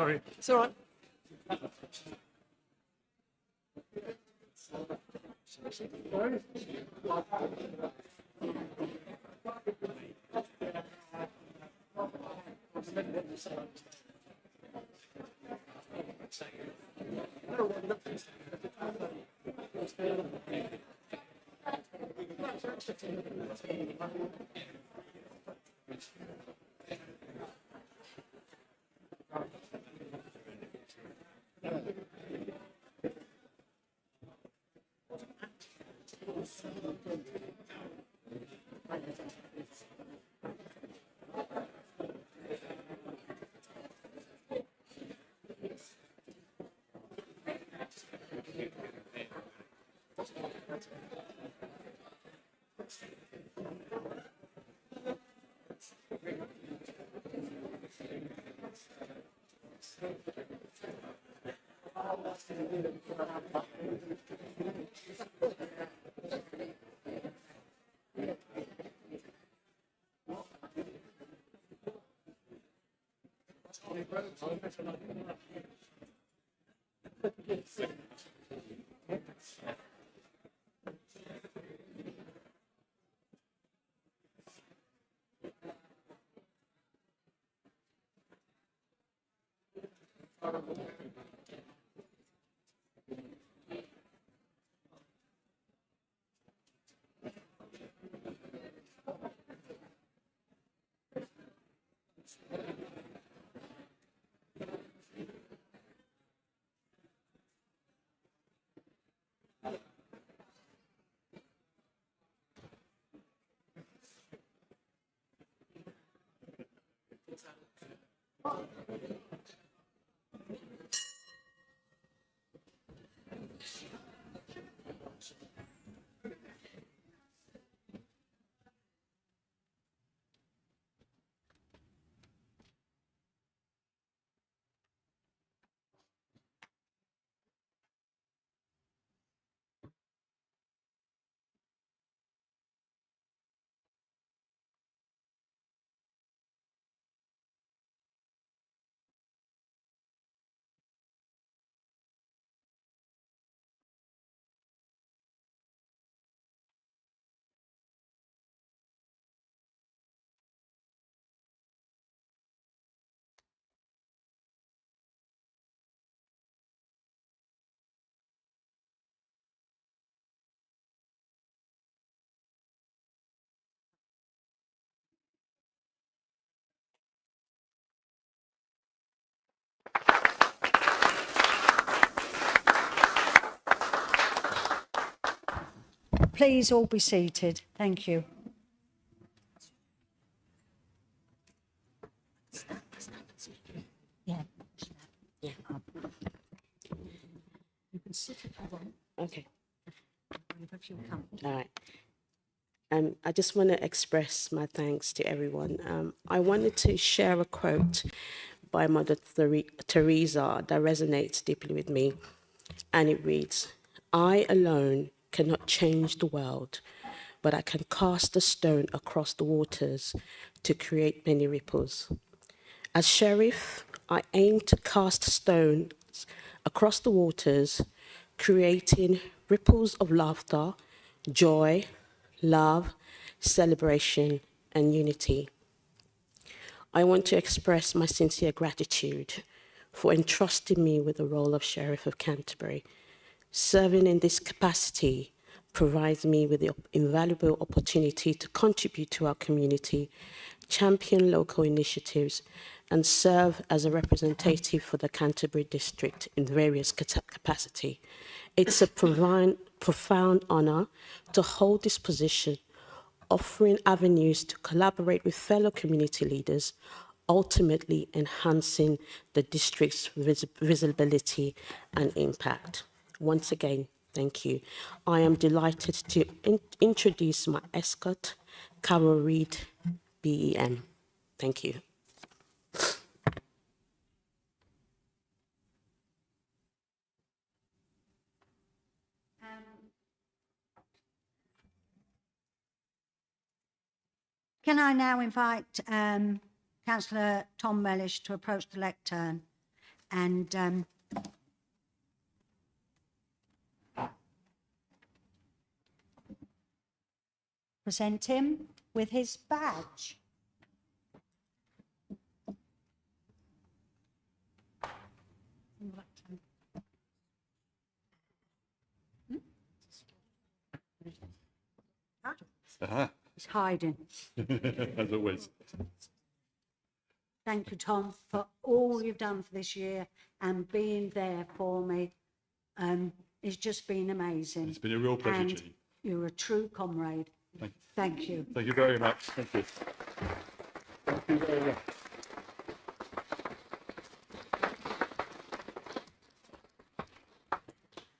Sorry. It's all right. Please all be seated. Thank you. Yeah. Yeah. You can sit if you want, Okay. if you come. All right. I just want to express my thanks to everyone. I wanted to share a quote by Mother Teresa that resonates deeply with me. And it reads, "I alone cannot change the world, but I can cast a stone across the waters to create many ripples." As sheriff, I aim to cast stones across the waters, creating ripples of laughter, joy, love, celebration, and unity. I want to express my sincere gratitude for entrusting me with the role of Sheriff of Canterbury. Serving in this capacity provides me with the invaluable opportunity to contribute to our community, champion local initiatives, and serve as a representative for the Canterbury district in various capacity. It's a profound honor to hold this position, offering avenues to collaborate with fellow community leaders, ultimately enhancing the district's visibility and impact. Once again, thank you. I am delighted to introduce my escort, Carol Reid, BEM. Thank you. Can I now invite Councillor Tom Mellish to approach the lectern and present him with his badge? He's hiding. As always. Thank you, Tom, for all you've done for this year and being there for me. It's just been amazing. It's been a real pleasure, And Jean. you're a true comrade. Thank you. Thank you very much. Thank you. Thank you very much.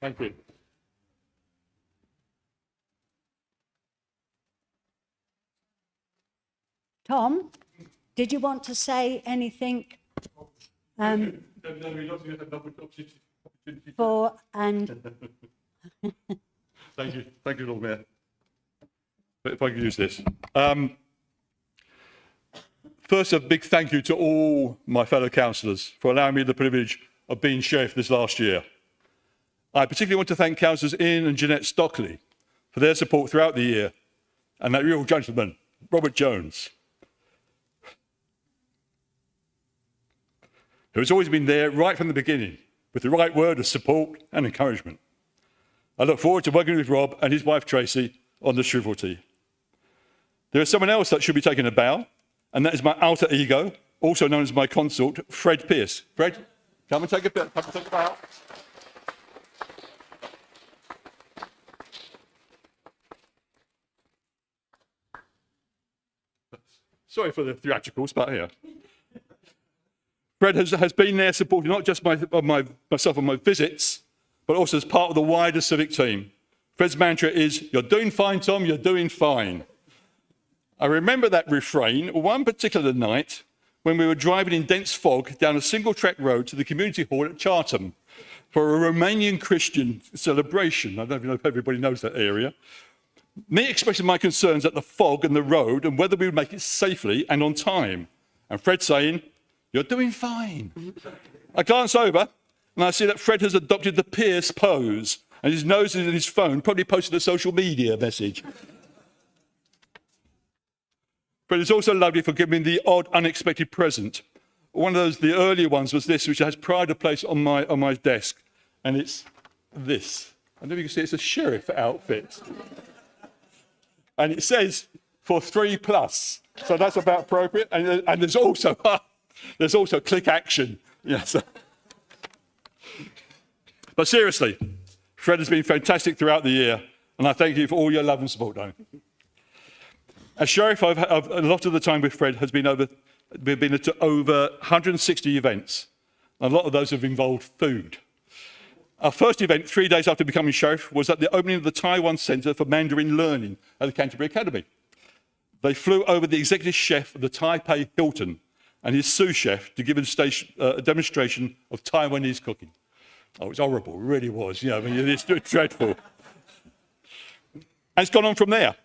Thank you. Tom, did you want to say anything for and Thank you, Lord Mayor. But if I could use this. First, a big thank you to all my fellow councillors for allowing me the privilege of being sheriff this last year. I particularly want to thank councillors Ian and Jeanette Stockley for their support throughout the year, and that real gentleman, Robert Jones, who has always been there right from the beginning with the right word of support and encouragement. I look forward to working with Rob and his wife Tracy on the Shrewsbury. There is someone else that should be taking a bow, and that is my alter ego, also known as my consort, Fred Pearce. Fred, come and take a bow. Sorry for the theatricals, but here. Fred has been there supporting not just myself on my visits, but also as part of the wider civic team. Fred's mantra is, "You're doing fine, Tom, you're doing fine." I remember that refrain one particular night when we were driving in dense fog down a single-track road to the community hall at Chartham for a Romanian Christian celebration. I don't know if everybody knows that area. Me expressing my concerns at the fog and the road and whether we would make it safely and on time. And Fred saying, "You're doing fine." I glance over and I see that Fred has adopted the Pierce pose and his nose is in his phone, probably posted a social media message. Fred is also lovely for giving me the odd, unexpected present. One of the earlier ones was this, which has pride of place on my desk. And it's this. I don't know if you can see, it's a sheriff outfit. And it says, "for 3+." So that's about appropriate. And there's also click action. Yes. But seriously, Fred has been fantastic throughout the year. And I thank you for all your love and support, Darren. As sheriff, I've a lot of the time with Fred has been we've been to over 160 events. A lot of those have involved food. Our first event, 3 days after becoming sheriff, was at the opening of the Taiwan Centre for Mandarin Learning at the Canterbury Academy. They flew over the executive chef of the Taipei Hilton and his sous chef to give a demonstration of Taiwanese cooking. Oh, it's horrible, it really was. You know, I mean, it's dreadful. And it's gone on from there.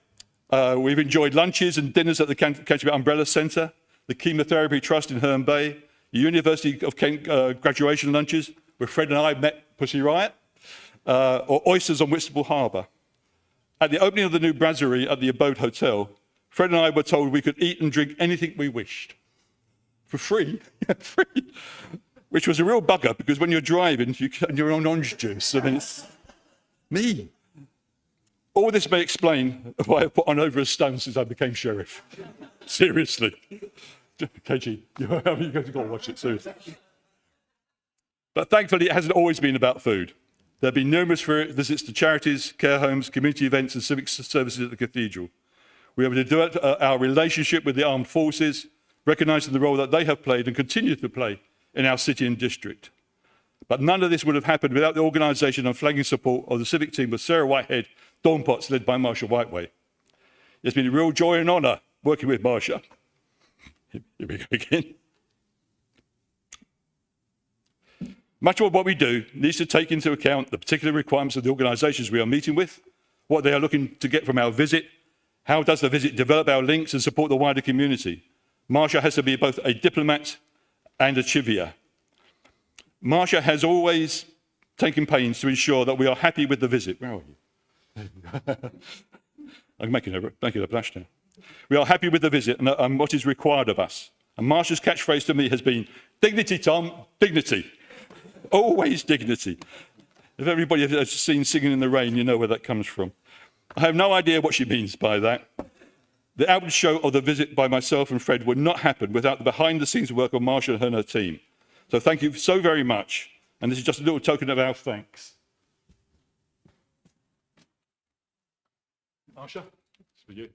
We've enjoyed lunches and dinners at the Canterbury Umbrella Centre, the Chemotherapy Trust in Herne Bay, the University of Kent graduation lunches, where Fred and I met Pussy Riot, or oysters on Whitstable Harbour. At the opening of the new brasserie at the Abode Hotel, Fred and I were told we could eat and drink anything we wished. For free, free. Which was a real bugger, because when you're driving, you're on orange juice. I mean, it's me. All this may explain why I've put on over a stone since I became sheriff. Seriously. KG, you've got to watch it soon. But thankfully, it hasn't always been about food. There have been numerous visits to charities, care homes, community events and civic services at the cathedral. We have developed our relationship with the armed forces, recognising the role that they have played and continue to play in our city and district. But none of this would have happened without the organisation and flagging support of the civic team with Sarah Whitehead, Dawn Potts, led by Marcia Whiteway. It's been a real joy and honour working with Marcia. Here we go again. Much of what we do needs to take into account the particular requirements of the organisations we are meeting with, what they are looking to get from our visit, how does the visit develop our links and support the wider community. Marcia has to be both a diplomat and a chivia. Marcia has always taken pains to ensure that we are happy with the visit. Where are you? I'm making a blush now. We are happy with the visit and what is required of us. And Marcia's catchphrase to me has been, "Dignity, Tom, dignity." Always dignity. If everybody has seen Singing in the Rain, you know where that comes from. I have no idea what she means by that. The outward show of the visit by myself and Fred would not happen without the behind-the-scenes work of Marcia and her team. So thank you so very much. And this is just a little token of our thanks. Marcia, it's for you.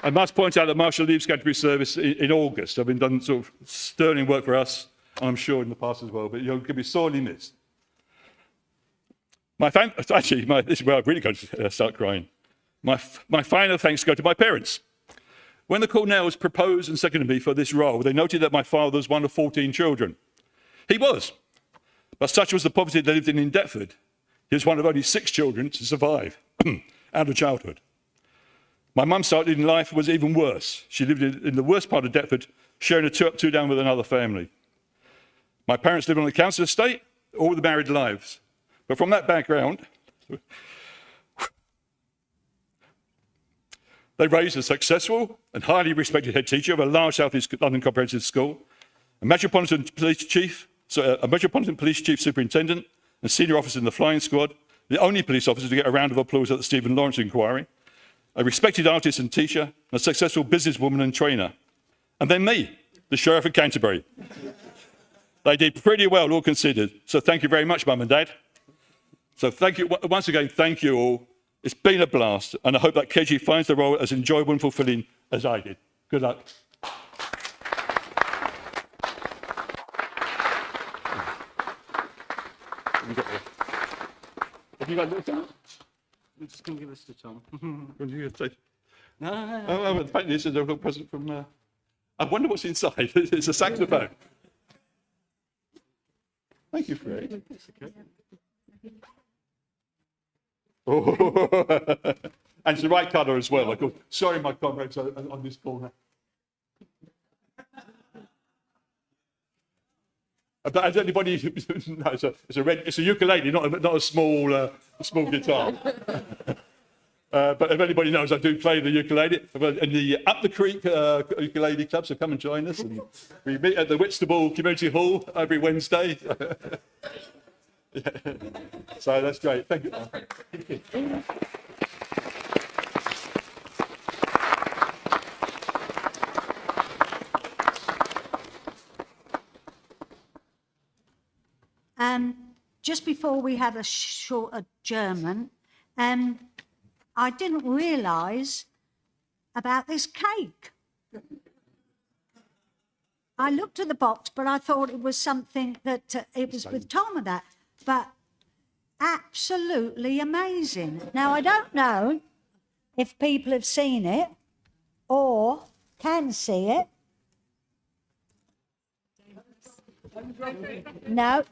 I must point out that Marcia leaves Canterbury Service in August. I've been done sort of sterling work for us, and I'm sure in the past as well, but you're going to be sorely missed. This is where I'm really going to start crying. My final thanks go to my parents. When the Cornells proposed and seconded me for this role, they noted that my father was one of 14 children. He was, but such was the poverty they lived in Deptford. He was one of only 6 children to survive out of childhood. My mum started in life was even worse. She lived in the worst part of Deptford, sharing a 2 up, 2 down with another family. My parents lived on the council estate, all the married lives. But from that background, they raised a successful and highly respected head teacher of a large South East London comprehensive school, a Metropolitan Police Chief Superintendent, and senior officer in the flying squad, the only police officer to get a round of applause at the Stephen Lawrence inquiry, a respected artist and teacher, and a successful businesswoman and trainer. And then me, the Sheriff of Canterbury. They did pretty well, all considered. So thank you very much, Mum and Dad. So thank you once again. Thank you all. It's been a blast, and I hope that KG finds the role as enjoyable and fulfilling as I did. Good luck. Have you got a little? I'm just going to give this to Tom. What do you say? No. Oh, apparently this is a little present from. I wonder what's inside. It's a saxophone. Thank you, Fred. Oh, and it's the right colour as well. Like, sorry, my comrades on this corner. But has anybody? No, it's a ukulele, not a small guitar. But if anybody knows, I do play the ukulele in the Up the Creek ukulele club. So come and join us. And we meet at the Whitstable Community Hall every Wednesday. Yeah. So that's great. Thank you. Just before we have a short adjournment, I didn't realise about this cake. I looked at the box, but I thought it was something that it was with Tom and that. But absolutely amazing. Now, I don't know if people have seen it or can see it. No.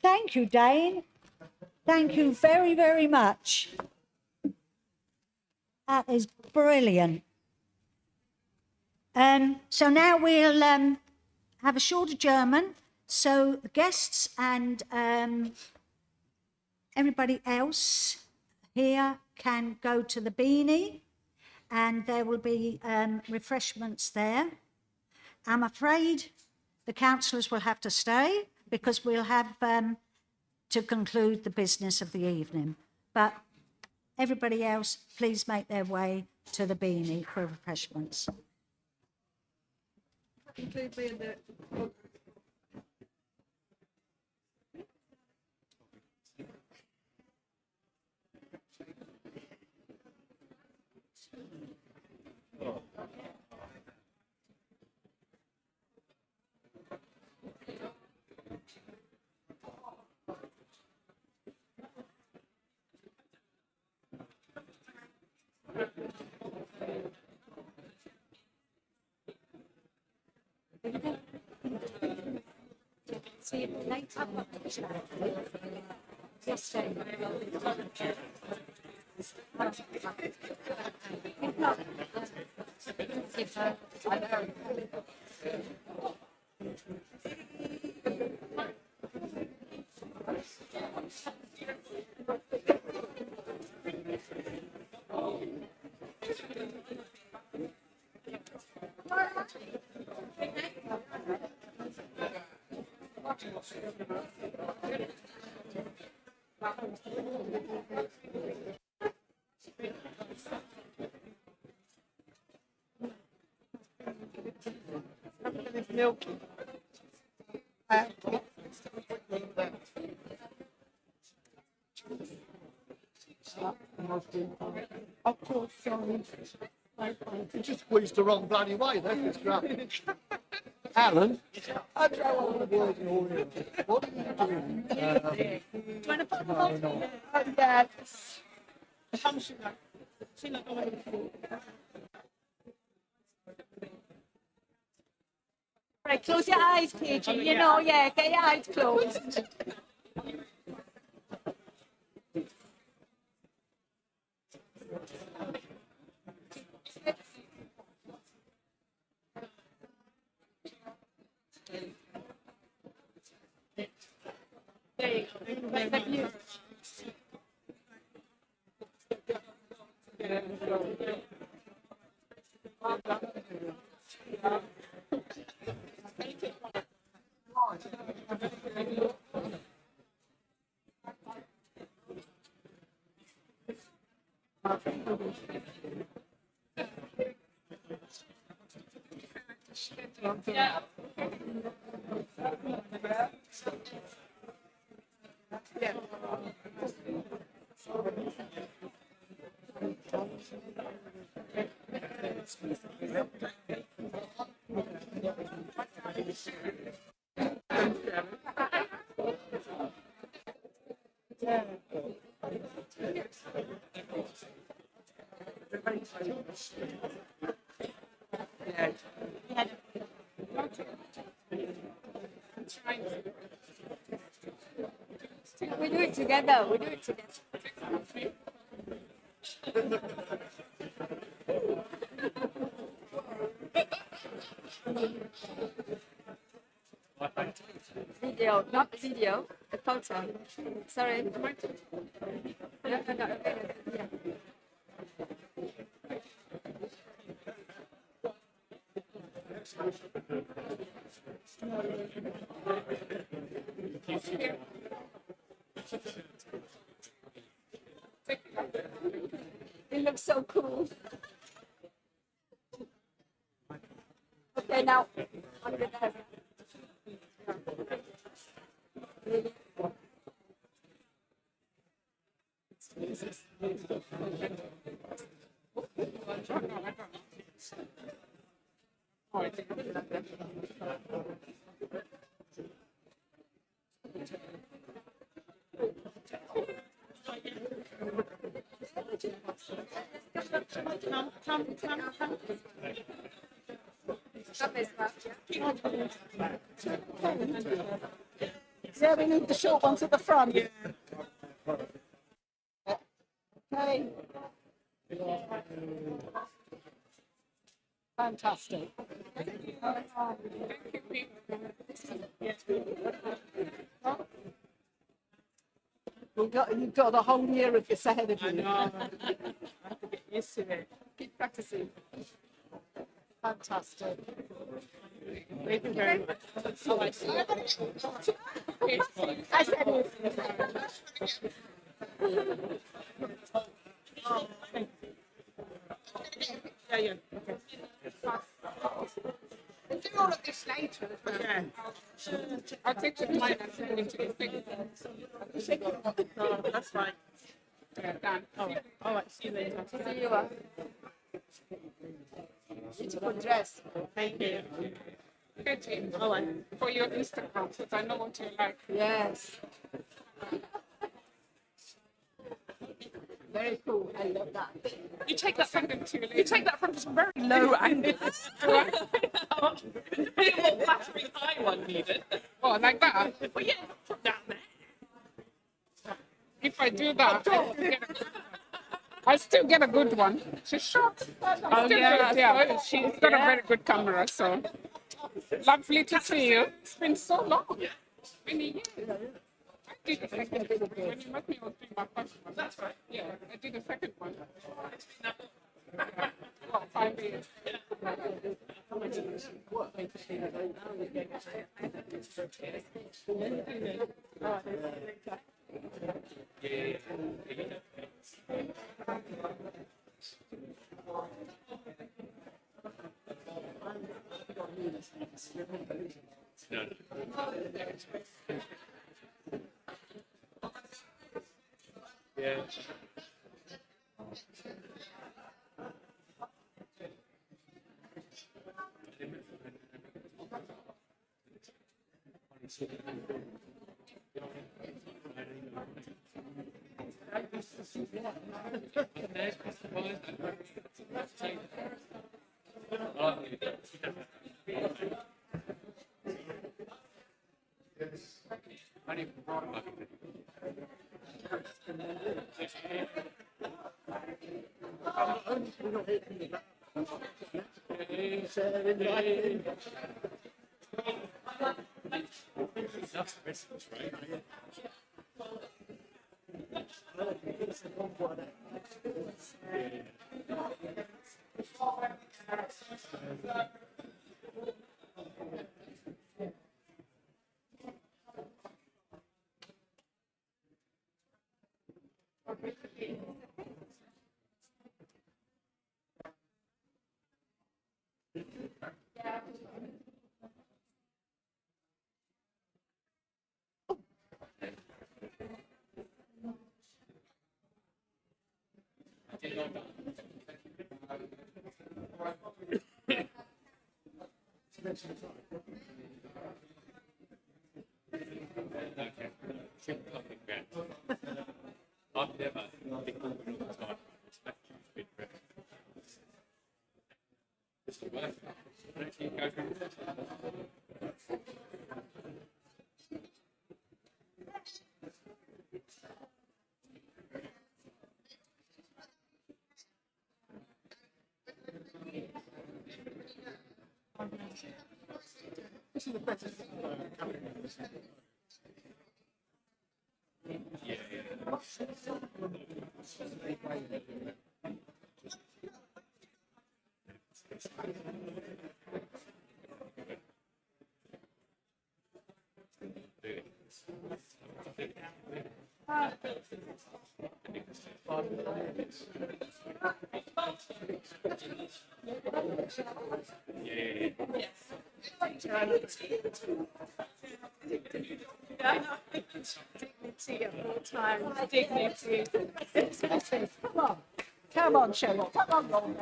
Thank you, Dane. Thank you very, very much. That is brilliant. So now we'll have a short adjournment. So the guests and everybody else here can go to the Beanie, and there will be refreshments there. I'm afraid the councillors will have to stay because we'll have to conclude the business of the evening. But everybody else, please make their way to the Beanie for refreshments. See you later. Yes, Of course, sorry. You just squeezed the wrong bloody way then, Mr. Alan, I don't want to avoid you all here. What are you doing? Do you want to put them on? No. Yeah. Come, Sheila. Sheila, go ahead. Right, close your eyes, KG. You know, yeah, get your eyes closed. There you go. Right, let you. We do it together. We do it together. Video, not video, a photo. Sorry. No, no, no. Yeah. It looks so cool. Okay, now on the left. Yeah, we need the short ones at the front. Okay. Fantastic. You've got a whole year of this ahead of you. I know. I have to get used to it. Keep practicing. Fantastic. Thank you very much. I said it. Yeah, yeah. Okay. We'll do all of this later as well. Yeah. I'll take to mine and send it to the thing. No, that's fine. Yeah, done. All right, see you later. See you. Beautiful dress. Thank you. Betty, All right. for your Instagram, because I know what you like. Yes. Very cool. I love that. You take that from you take that from some very low angle. Depending what flattering high one needed. Oh, like that? Well, yeah, from down there. If I do that, I still get a good one. She's short. Oh, yeah, yeah. She's got a very good camera, so lovely to see you. It's been so long. Many years. I did the second one. When you met me, I was doing my first one. That's right. Yeah, I did the second one. What, 5 years? Dignity at all times. Dignity. Come on. Come on, Cheryl. Come on, Lord.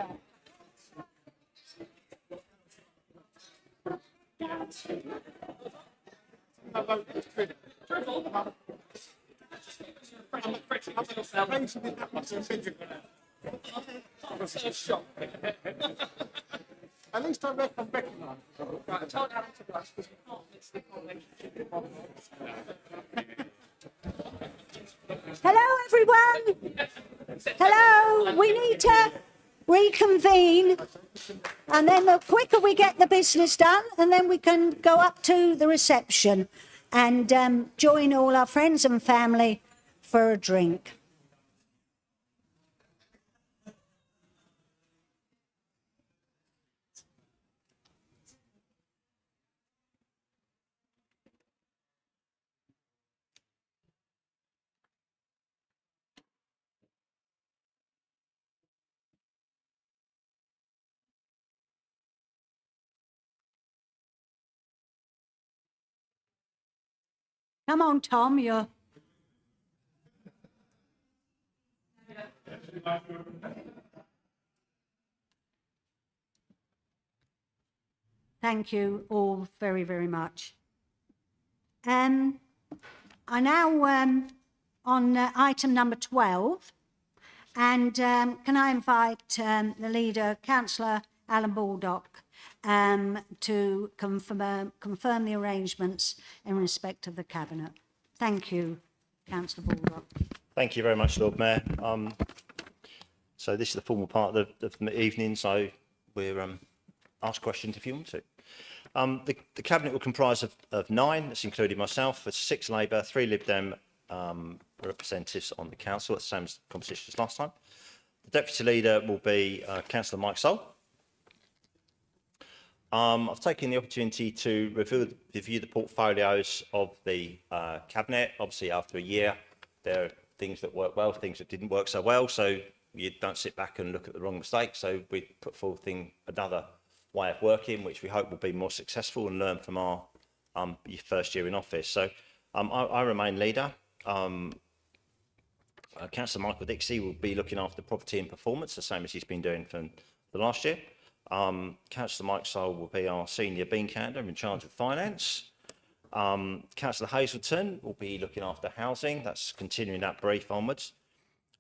At least I recognise. Right, I told Alan to blush because we can't miss the comment. Hello, everyone. Hello. We need to reconvene, and then the quicker we get the business done, and then we can go up to the reception and join all our friends and family for a drink. Come on, Tom, you're... Thank you all very, very much. I now on item number 12, and can I invite the leader, Councillor Alan Baldock, to confirm the arrangements in respect of the Cabinet. Thank you, Councillor Baldock. Thank you very much, Lord Mayor. So this is the formal part of the evening, so we're ask questions if you want to. The Cabinet will comprise of 9, that's including myself, for 6 Labour, 3 Lib Dem representatives on the council, that's the same as composition as last time. The Deputy Leader will be Councillor Mike Soul. I've taken the opportunity to review the portfolios of the Cabinet. Obviously, after a year, there are things that work well, things that didn't work so well, so you don't sit back and look at the wrong mistakes. So we put forward another way of working, which we hope will be more successful and learn from our first year in office. So I remain leader. Councillor Michael Dixie will be looking after property and performance, the same as he's been doing for the last year. Councillor Mike Soul will be our senior bean counter in charge of finance. Councillor Hazelton will be looking after housing, that's continuing that brief onwards.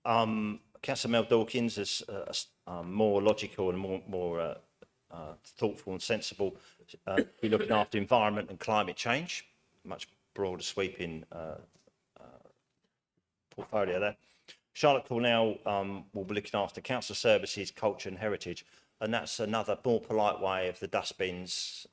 Councillor Mel Dawkins is more logical and more thoughtful and sensible, be looking after environment and climate change, much broader sweeping portfolio there. Charlotte Cornell will be looking after council services, culture and heritage, and that's another more polite way of the dustbins,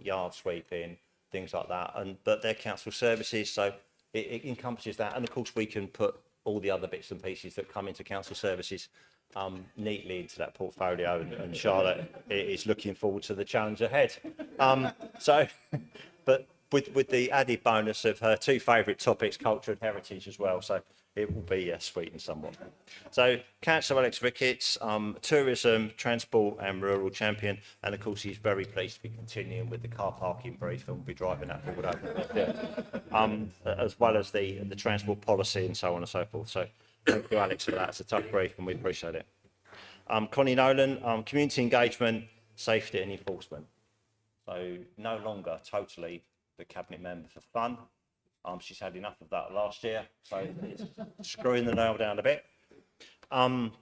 yard sweeping, things like that. But they're council services, so it encompasses that. And of course, we can put all the other bits and pieces that come into council services neatly into that portfolio. And Charlotte is looking forward to the challenge ahead. But with the added bonus of her 2 favourite topics, culture and heritage as well. So it will be sweetened somewhat. So Councillor Alex Ricketts, tourism, transport and rural champion. And of course, he's very pleased to be continuing with the car parking brief and we'll be driving that forward over, as well as the transport policy and so on and so forth. So thank you, Alex, for that. It's a tough brief and we appreciate it. Connie Nolan, community engagement, safety and enforcement. So no longer totally the cabinet member for fun. She's had enough of that last year, so it's screwing the nail down a bit. And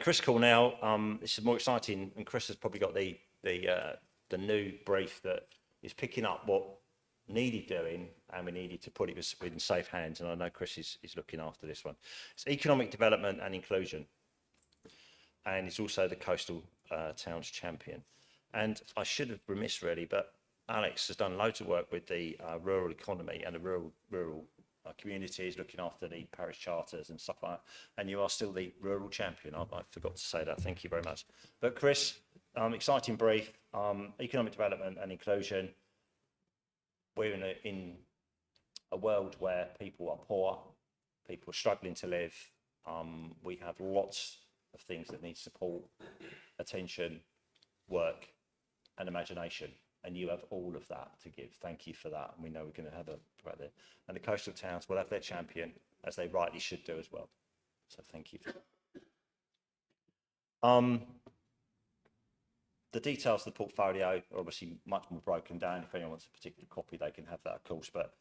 Chris Cornell, this is more exciting, and Chris has probably got the new brief that is picking up what needed doing, and we needed to put it in safe hands. And I know Chris is looking after this one. It's economic development and inclusion, and it's also the coastal towns champion. And I should have remiss really, but Alex has done loads of work with the rural economy and the rural communities, looking after the parish charters and stuff like that. And you are still the rural champion. I forgot to say that. Thank you very much. But Chris, exciting brief, economic development and inclusion. We're in a world where people are poor, people are struggling to live. We have lots of things that need support, attention, work, and imagination. And you have all of that to give. Thank you for that. And we know we're going to have a right there. And the coastal towns will have their champion, as they rightly should do as well. So thank you for that. The details of the portfolio are obviously much more broken down. If anyone wants a particular copy, they can have that, of course, but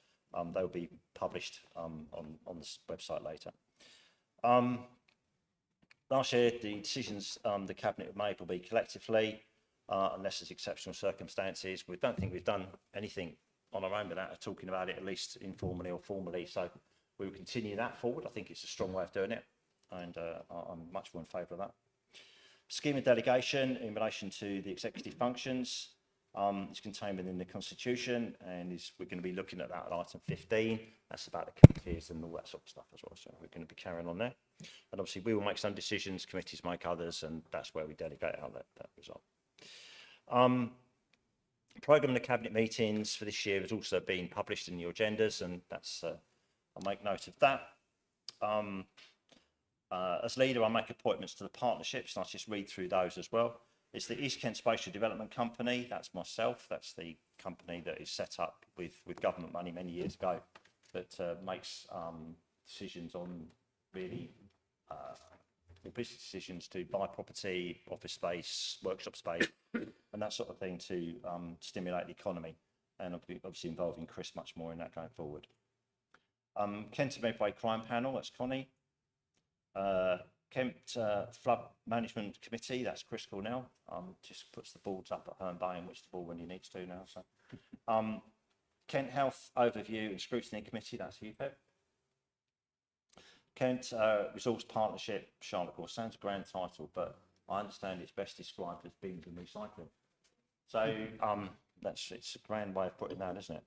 they'll be published on this website later. Last year, the decisions the Cabinet have made will be collectively, unless there's exceptional circumstances. We don't think we've done anything on our own without talking about it, at least informally or formally. So we will continue that forward. I think it's a strong way of doing it, and I'm much more in favour of that. Scheme of delegation in relation to the executive functions is contained within the Constitution, and we're going to be looking at that at item 15. That's about the committees and all that sort of stuff as well. So we're going to be carrying on there. And obviously we will make some decisions, committees make others, and that's where we delegate out that result. Programme of the Cabinet meetings for this year has also been published in your agendas, and that's I'll make note of that. As leader, I make appointments to the partnerships, and I'll just read through those as well. It's the East Kent Spatial Development Company. That's myself. That's the company that is set up with government money many years ago that makes decisions on really business decisions to buy property, office space, workshop space, and that sort of thing to stimulate the economy. And I'll be obviously involving Chris much more in that going forward. Kent and Medway Crime Panel, that's Connie. Kent Flood Management Committee, that's Chris Cornell. Just puts the boards up at Herne Bay and which the ball when he needs to now. So, Kent Health Overview and Scrutiny Committee, that's you, Pep. Kent Resource Partnership, Charlotte Gore, sounds a grand title, but I understand it's best described as bins and recycling. So it's a grand way of putting that, isn't it?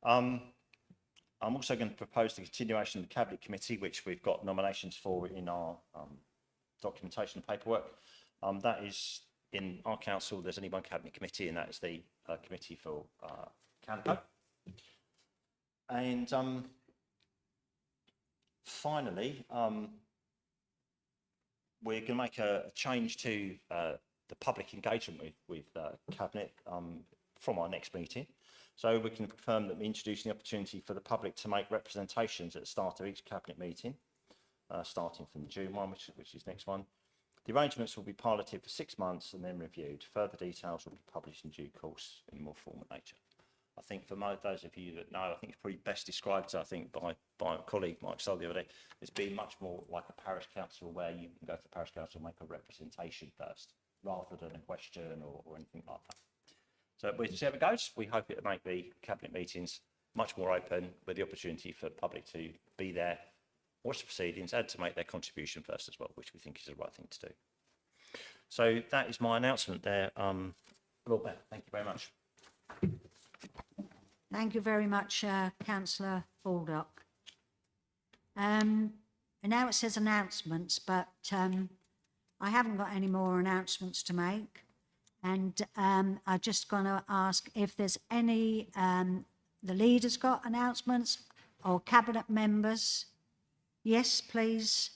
I'm also going to propose the continuation of the Cabinet Committee, which we've got nominations for in our documentation and paperwork. That is in our council, there's only one Cabinet Committee, and that is the Committee for Canada. And finally, we're going to make a change to the public engagement with Cabinet from our next meeting. So we can confirm that we're introducing the opportunity for the public to make representations at the start of each Cabinet meeting, starting from the June one, which is next one. The arrangements will be piloted for 6 months and then reviewed. Further details will be published in due course in a more formal nature. I think for those of you that know, I think it's probably best described, I think, by a colleague, Mike Stoll, the other day. It's been much more like a parish council where you can go to the parish council and make a representation first, rather than a question or anything like that. So we'll see how it goes. We hope it will make the Cabinet meetings much more open, with the opportunity for the public to be there, watch the proceedings, and to make their contribution first as well, which we think is the right thing to do. So that is my announcement there. Lord Mayor, thank you very much. Thank you very much, Councillor Baldock. Now it says announcements, but I haven't got any more announcements to make. And I'm just going to ask if there's any, the leaders got announcements or Cabinet members. Yes, please,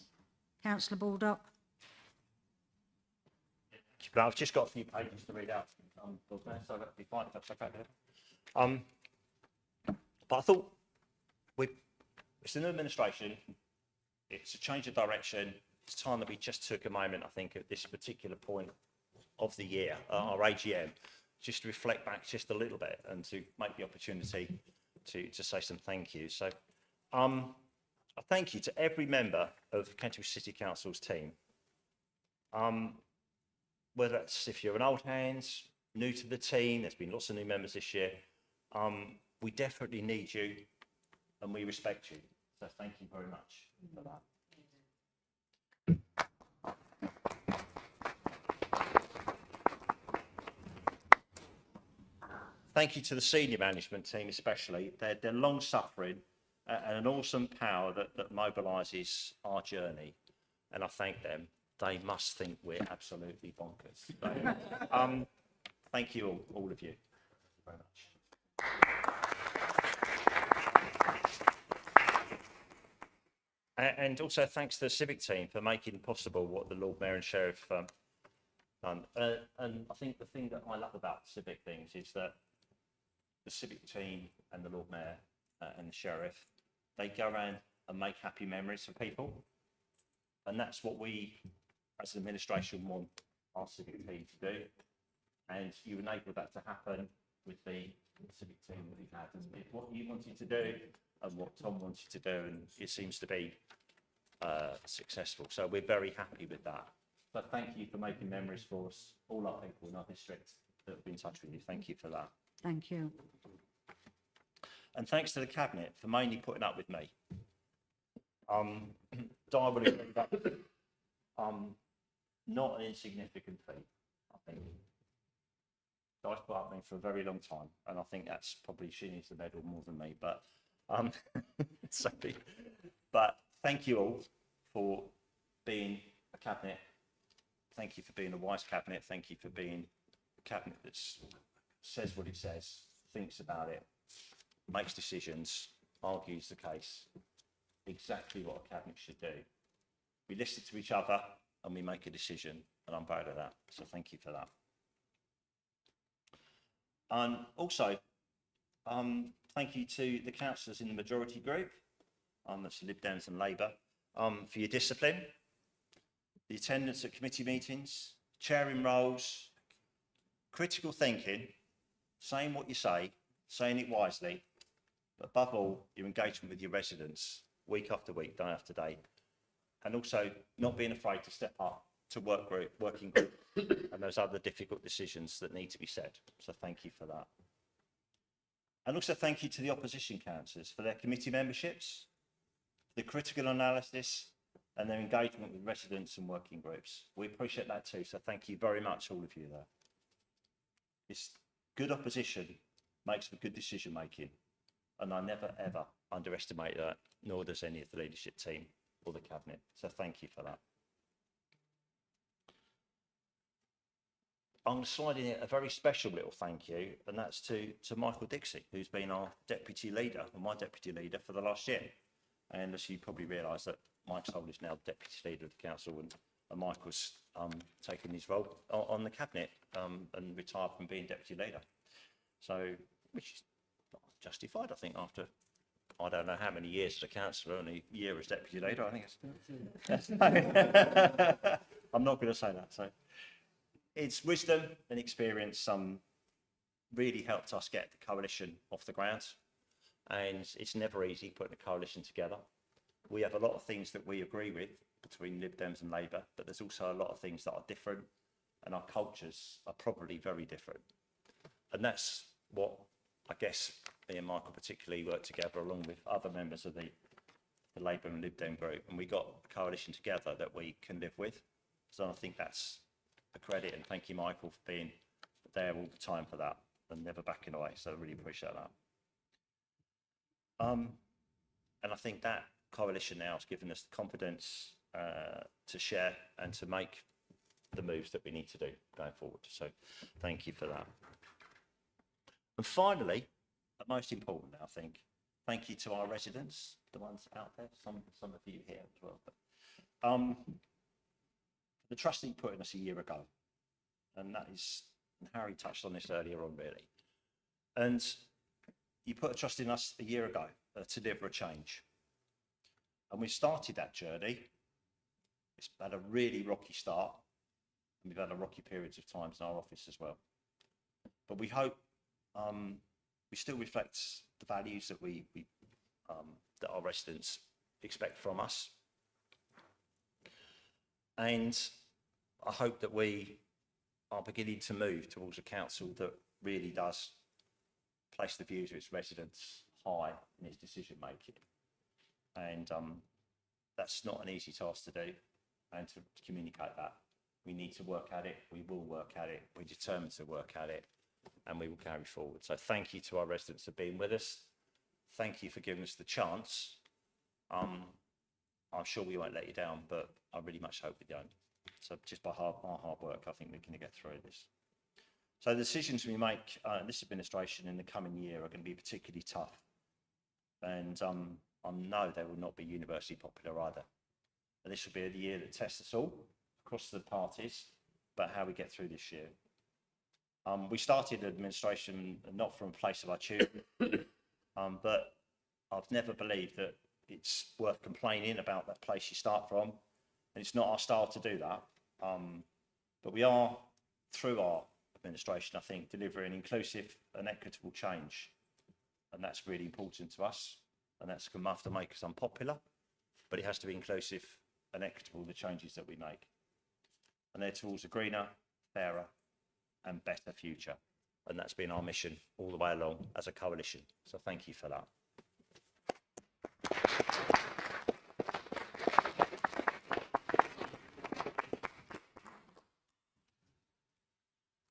Councillor Baldock. But I've just got a few pages to read out, Lord Mayor, so that'd be fine if that's okay. But I thought it's a new administration, it's a change of direction. It's time that we just took a moment, I think, at this particular point of the year, our AGM, just to reflect back just a little bit and to make the opportunity to say some thank you. So a thank you to every member of Canterbury City Council's team. Whether that's if you're an old hands, new to the team, there's been lots of new members this year. We definitely need you and we respect you. So thank you very much for that. Thank you to the senior management team especially. They're long suffering and an awesome power that mobilises our journey. And I thank them. They must think we're absolutely bonkers. So, thank you all of you very much. And also thanks to the civic team for making possible what the Lord Mayor and Sheriff done. And I think the thing that I love about civic things is that the civic team and the Lord Mayor and the Sheriff, they go around and make happy memories for people. And that's what we, as an administration, want our civic team to do. And you enable that to happen with the civic team that we've had. It's what you wanted to do and what Tom wanted to do, and it seems to be successful. So we're very happy with that. But thank you for making memories for us, all our people in our district that have been in touch with you. Thank you for that. Thank you. And thanks to the Cabinet for mainly putting up with me. Di will agree that not an insignificant fee, I think. Di's put up with me for a very long time, and I think that's probably she needs the medal more than me. But sorry. But thank you all for being a Cabinet. Thank you for being a wise Cabinet. Thank you for being a Cabinet that says what it says, thinks about it, makes decisions, argues the case. Exactly what a Cabinet should do. We listen to each other and we make a decision, and I'm proud of that. So thank you for that. And also, thank you to the councillors in the majority group, that's Lib Dems and Labour, for your discipline, the attendance at committee meetings, chairing roles, critical thinking, saying what you say, saying it wisely, but above all, your engagement with your residents, week after week, day after day, and also not being afraid to step up to working group and those other difficult decisions that need to be said. So thank you for that. And also thank you to the opposition councillors for their committee memberships, the critical analysis and their engagement with residents and working groups. We appreciate that too, so thank you very much, all of you there. This good opposition makes for good decision making, and I never ever underestimate that, nor does any of the leadership team or the Cabinet, so thank you for that. I'm sliding in a very special little thank you, and that's to Michael Dixie, who's been our deputy leader, or my deputy leader for the last year. And as you probably realise, that Mike Soul is now deputy leader of the council, and Michael's taken his role on the Cabinet and retired from being deputy leader. So, which is justified, I think, after I don't know how many years as a councillor and a year as deputy leader. I think it's. I'm not going to say that. So, it's wisdom and experience really helped us get the coalition off the ground, and it's never easy putting a coalition together. We have a lot of things that we agree with between Lib Dems and Labour, but there's also a lot of things that are different, and our cultures are probably very different. And that's what I guess me and Michael particularly worked together along with other members of the Labour and Lib Dem group, and we got a coalition together that we can live with. So I think that's a credit, and thank you, Michael, for being there all the time for that and never backing away. So I really appreciate that. And I think that coalition now has given us the confidence to share and to make the moves that we need to do going forward. So thank you for that. And finally, but most importantly, I think, thank you to our residents, the ones out there, some of you here as well. But, the trust that you put in us a year ago, and that is, and Harry touched on this earlier on really, and you put a trust in us a year ago to deliver a change. And we started that journey. It's had a really rocky start, and we've had a rocky periods of times in our office as well. but we hope we still reflect the values that that our residents expect from us. And I hope that we are beginning to move towards a council that really does place the views of its residents high in its decision making. And that's not an easy task to do, and to communicate that. We need to work at it, we will work at it, we're determined to work at it, and we will carry forward. So thank you to our residents for being with us. Thank you for giving us the chance. I'm sure we won't let you down, but I really much hope we don't. So just by our hard work, I think we can get through this. So the decisions we make in this administration in the coming year are going to be particularly tough. And I know they will not be universally popular either. And this will be the year that tests us all across the parties about how we get through this year. We started administration not from a place of our choosing, but I've never believed that it's worth complaining about that place you start from. And it's not our style to do that. But we are, through our administration, I think, delivering inclusive and equitable change. And that's really important to us. And that's going to have to make us unpopular, but it has to be inclusive and equitable, the changes that we make. And they're towards a greener, fairer and better future. And that's been our mission all the way along as a coalition. So thank you for that.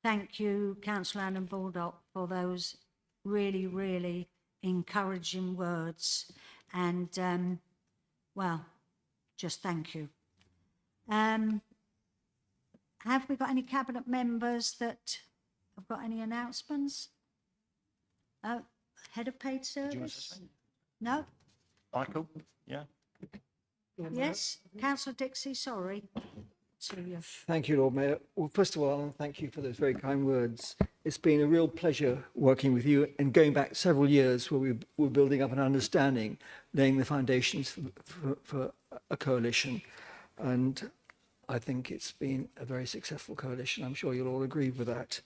Thank you, Councillor Adam Baldock, for those really, really encouraging words. And, well, just thank you. Have we got any cabinet members that have got any announcements? Oh, head of paid service? No? Michael, yeah? Yes, Councillor Dixie, sorry. Thank you, Lord Mayor. Well, first of all, thank you for those very kind words. It's been a real pleasure working with you and going back several years where we were building up an understanding, laying the foundations for a coalition. And I think it's been a very successful coalition. I'm sure you'll all agree with that.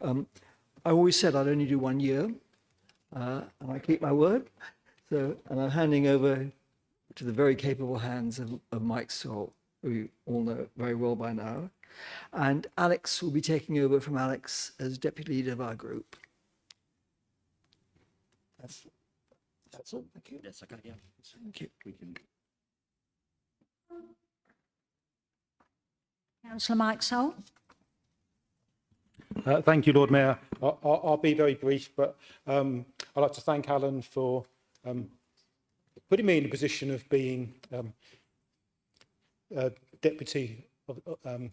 I always said I'd only do 1 year, and I keep my word. So, and I'm handing over to the very capable hands of Mike Saul, who you all know very well by now. And Alex will be taking over from Alex as deputy leader of our group. That's all. Thank you. Yes, okay, yeah. Thank you. We can. Councillor Mike Saul. Thank you, Lord Mayor. I'll be very brief, but I'd like to thank Alan for putting me in a position of being deputy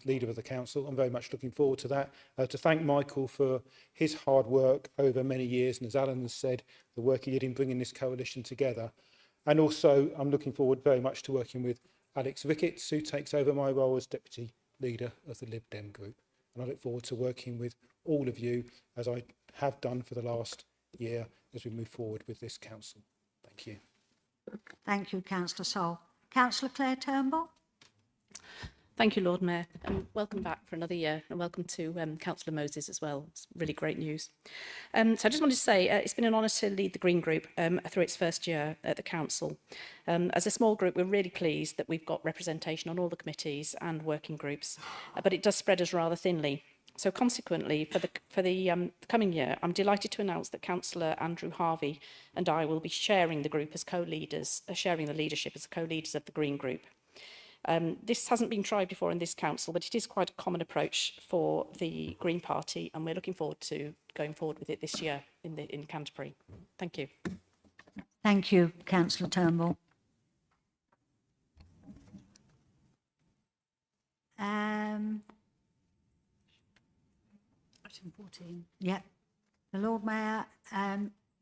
leader of the council. I'm very much looking forward to that. To thank Michael for his hard work over many years, and as Alan has said, the work he did in bringing this coalition together. And also, I'm looking forward very much to working with Alex Ricketts, who takes over my role as deputy leader of the Lib Dem group. And I look forward to working with all of you, as I have done for the last year, as we move forward with this council. Thank you. Thank you, Councillor Saul. Councillor Claire Turnbull. Thank you, Lord Mayor, and welcome back for another year, and welcome to Councillor Moses as well. It's really great news. So I just wanted to say it's been an honour to lead the Green Group through its first year at the council. As a small group, we're really pleased that we've got representation on all the committees and working groups, but it does spread us rather thinly. So consequently, for the coming year, I'm delighted to announce that Councillor Andrew Harvey and I will be sharing the group as co-leaders, sharing the leadership as co-leaders of the Green Group. This hasn't been tried before in this council, but it is quite a common approach for the Green Party, and we're looking forward to going forward with it this year in Canterbury. Thank you. Thank you, Councillor Turnbull. Item 14. Yeah. The Lord Mayor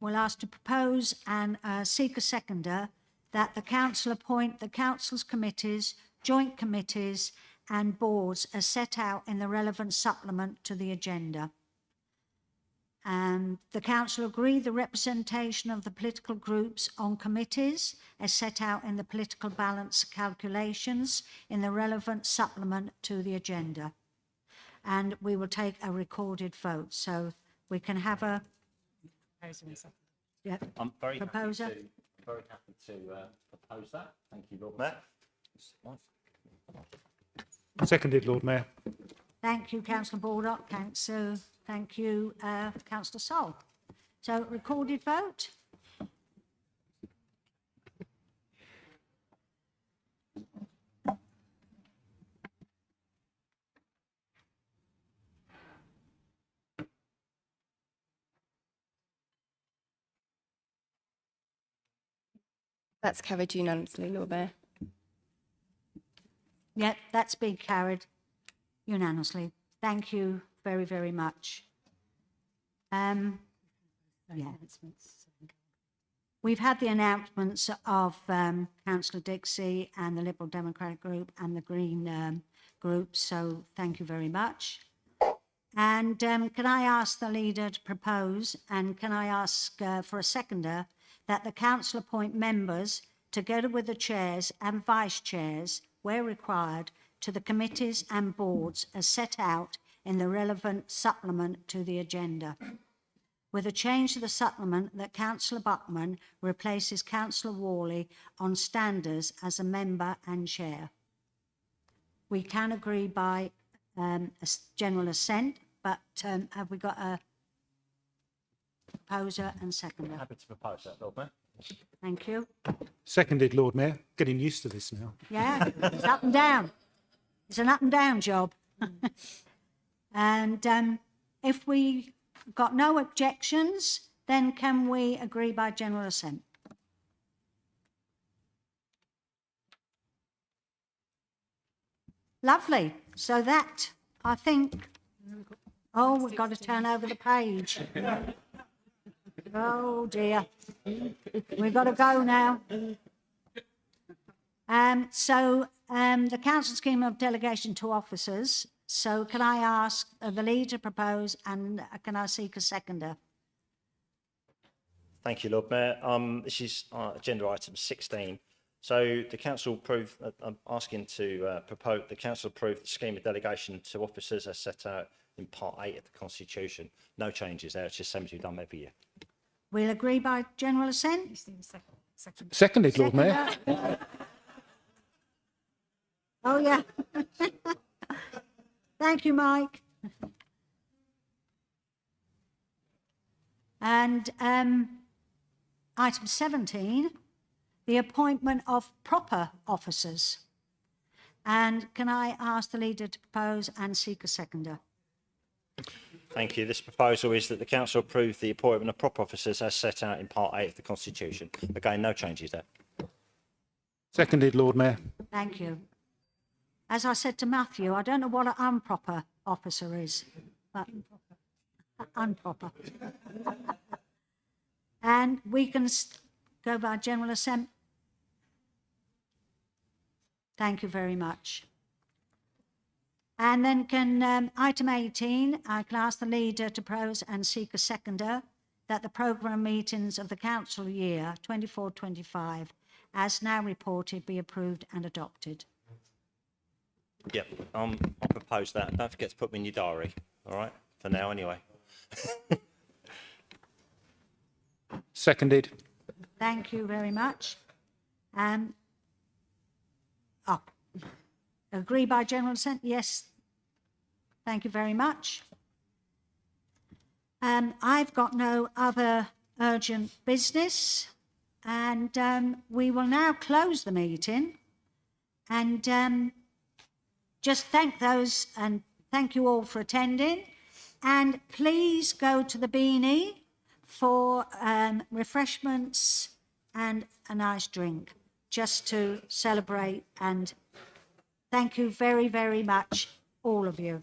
will ask to propose and seek a seconder that the council appoint the council's committees, joint committees and boards as set out in the relevant supplement to the agenda. And the council agree the representation of the political groups on committees as set out in the political balance calculations in the relevant supplement to the agenda. And we will take a recorded vote. So we can have a, yeah, I'm very proposer. happy to propose that. Thank you, Lord Mayor. Seconded, Lord Mayor. Thank you, Councillor Baldock. Thank you, Councillor Sol. So recorded vote. That's carried unanimously, Lord Mayor. Yeah, that's been carried unanimously. Thank you very, very much. Yeah. We've had the announcements of Councillor Dixie and the Liberal Democratic Group and the Green Group, so thank you very much. And can I ask the leader to propose, and can I ask for a seconder, that the council appoint members, together with the chairs and vice chairs, where required, to the committees and boards as set out in the relevant supplement to the agenda, with a change to the supplement that Councillor Buckman replaces Councillor Worley on standards as a member and chair. We can agree by general assent, but have we got a proposer and seconder? Happy to propose that, Lord Mayor. Thank you. Seconded, Lord Mayor. Getting used to this now. Yeah, it's up and down. It's an up and down job. And if we got no objections, then can we agree by general assent? Lovely. So that, I think, oh, we've got to turn over the page. Oh dear. We've got to go now. The council scheme of delegation to officers. So can I ask the leader to propose, and can I seek a seconder? Thank you, Lord Mayor. This is agenda item 16. So the council approve. I'm asking to propose the council approve the scheme of delegation to officers as set out in Part 8 of the Constitution. No changes there. It's just something we've done every year. We'll agree by general assent. Seconded, Lord Mayor. Oh yeah. Thank you, Mike. And item 17, the appointment of proper officers. And can I ask the leader to propose and seek a seconder? Thank you. This proposal is that the council approve the appointment of proper officers as set out in Part 8 of the Constitution. Again, no changes there. Seconded, Lord Mayor. Thank you. As I said to Matthew, I don't know what an improper officer is, but improper. And we can go by general assent. Thank you very much. And then can item 18, I can ask the leader to propose and seek a seconder that the programme meetings of the council year 24-25, as now reported, be approved and adopted. Yep, I'll propose that. Don't forget to put me in your diary. All right, for now anyway. Seconded. Thank you very much. Agree by general assent? Yes. Thank you very much. I've got no other urgent business, and we will now close the meeting and just thank those and thank you all for attending. And please go to the Beanie for refreshments and a nice drink, just to celebrate. And thank you very, very much, all of you.